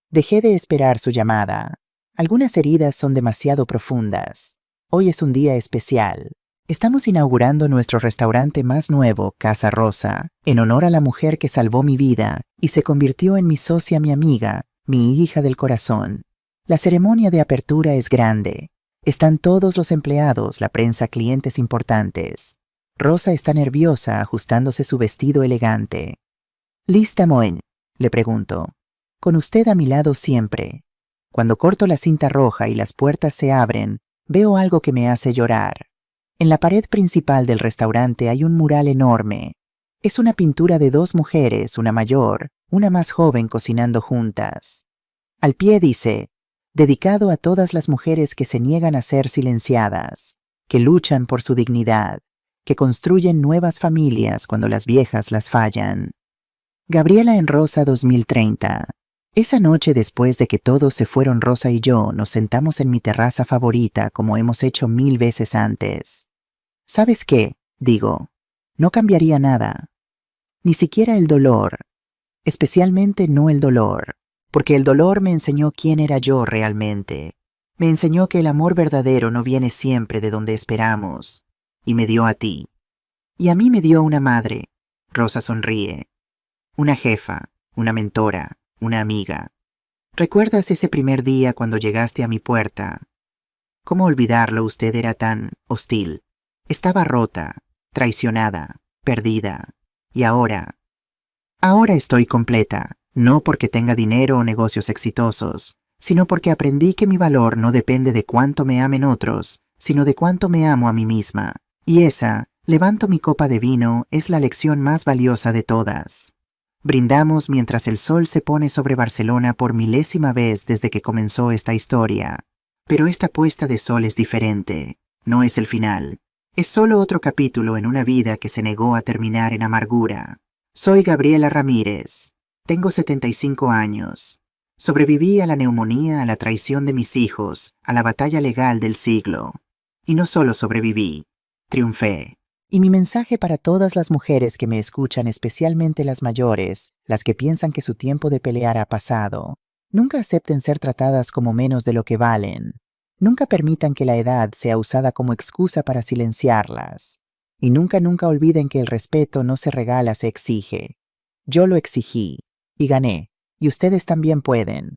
Dejé de esperar su llamada. Algunas heridas son demasiado profundas. Hoy es un día especial. Estamos inaugurando nuestro restaurante más nuevo, Casa Rosa, en honor a la mujer que salvó mi vida y se convirtió en mi socia, mi amiga, mi hija del corazón. La ceremonia de apertura es grande. Están todos los empleados, la prensa, clientes importantes. Rosa está nerviosa ajustándose su vestido elegante. ¿Lista, Moen?, le pregunto. Con usted a mi lado siempre. Cuando corto la cinta roja y las puertas se abren, veo algo que me hace llorar. En la pared principal del restaurante hay un mural enorme. Es una pintura de dos mujeres, una mayor, una más joven, cocinando juntas. Al pie dice: dedicado a todas las mujeres que se niegan a ser silenciadas, que luchan por su dignidad, que construyen nuevas familias cuando las viejas las fallan. Gabriela en Rosa 2030. Esa noche, después de que todos se fueron, Rosa y yo nos sentamos en mi terraza favorita como hemos hecho 1000 veces antes. ¿Sabes qué?, digo. No cambiaría nada. Ni siquiera el dolor. Especialmente no el dolor. Porque el dolor me enseñó quién era yo realmente. Me enseñó que el amor verdadero no viene siempre de donde esperamos. Y me dio a ti. Y a mí me dio una madre. Rosa sonríe. Una jefa, una mentora, una amiga. ¿Recuerdas ese primer día cuando llegaste a mi puerta? ¿Cómo olvidarlo? Usted era tan hostil. Estaba rota, traicionada, perdida. Y ahora estoy completa. No porque tenga dinero o negocios exitosos, sino porque aprendí que mi valor no depende de cuánto me amen otros, sino de cuánto me amo a mí misma. Y esa, levanto mi copa de vino, es la lección más valiosa de todas. Brindamos mientras el sol se pone sobre Barcelona por 1000ª vez desde que comenzó esta historia. Pero esta puesta de sol es diferente. No es el final. Es solo otro capítulo en una vida que se negó a terminar en amargura. Soy Gabriela Ramírez. Tengo 75 años. Sobreviví a la neumonía, a la traición de mis hijos, a la batalla legal del siglo. Y no solo sobreviví, triunfé. Y mi mensaje para todas las mujeres que me escuchan, especialmente las mayores, las que piensan que su tiempo de pelear ha pasado: nunca acepten ser tratadas como menos de lo que valen. Nunca permitan que la edad sea usada como excusa para silenciarlas. Y nunca olviden que el respeto no se regala, se exige. Yo lo exigí. Y gané. Y ustedes también pueden.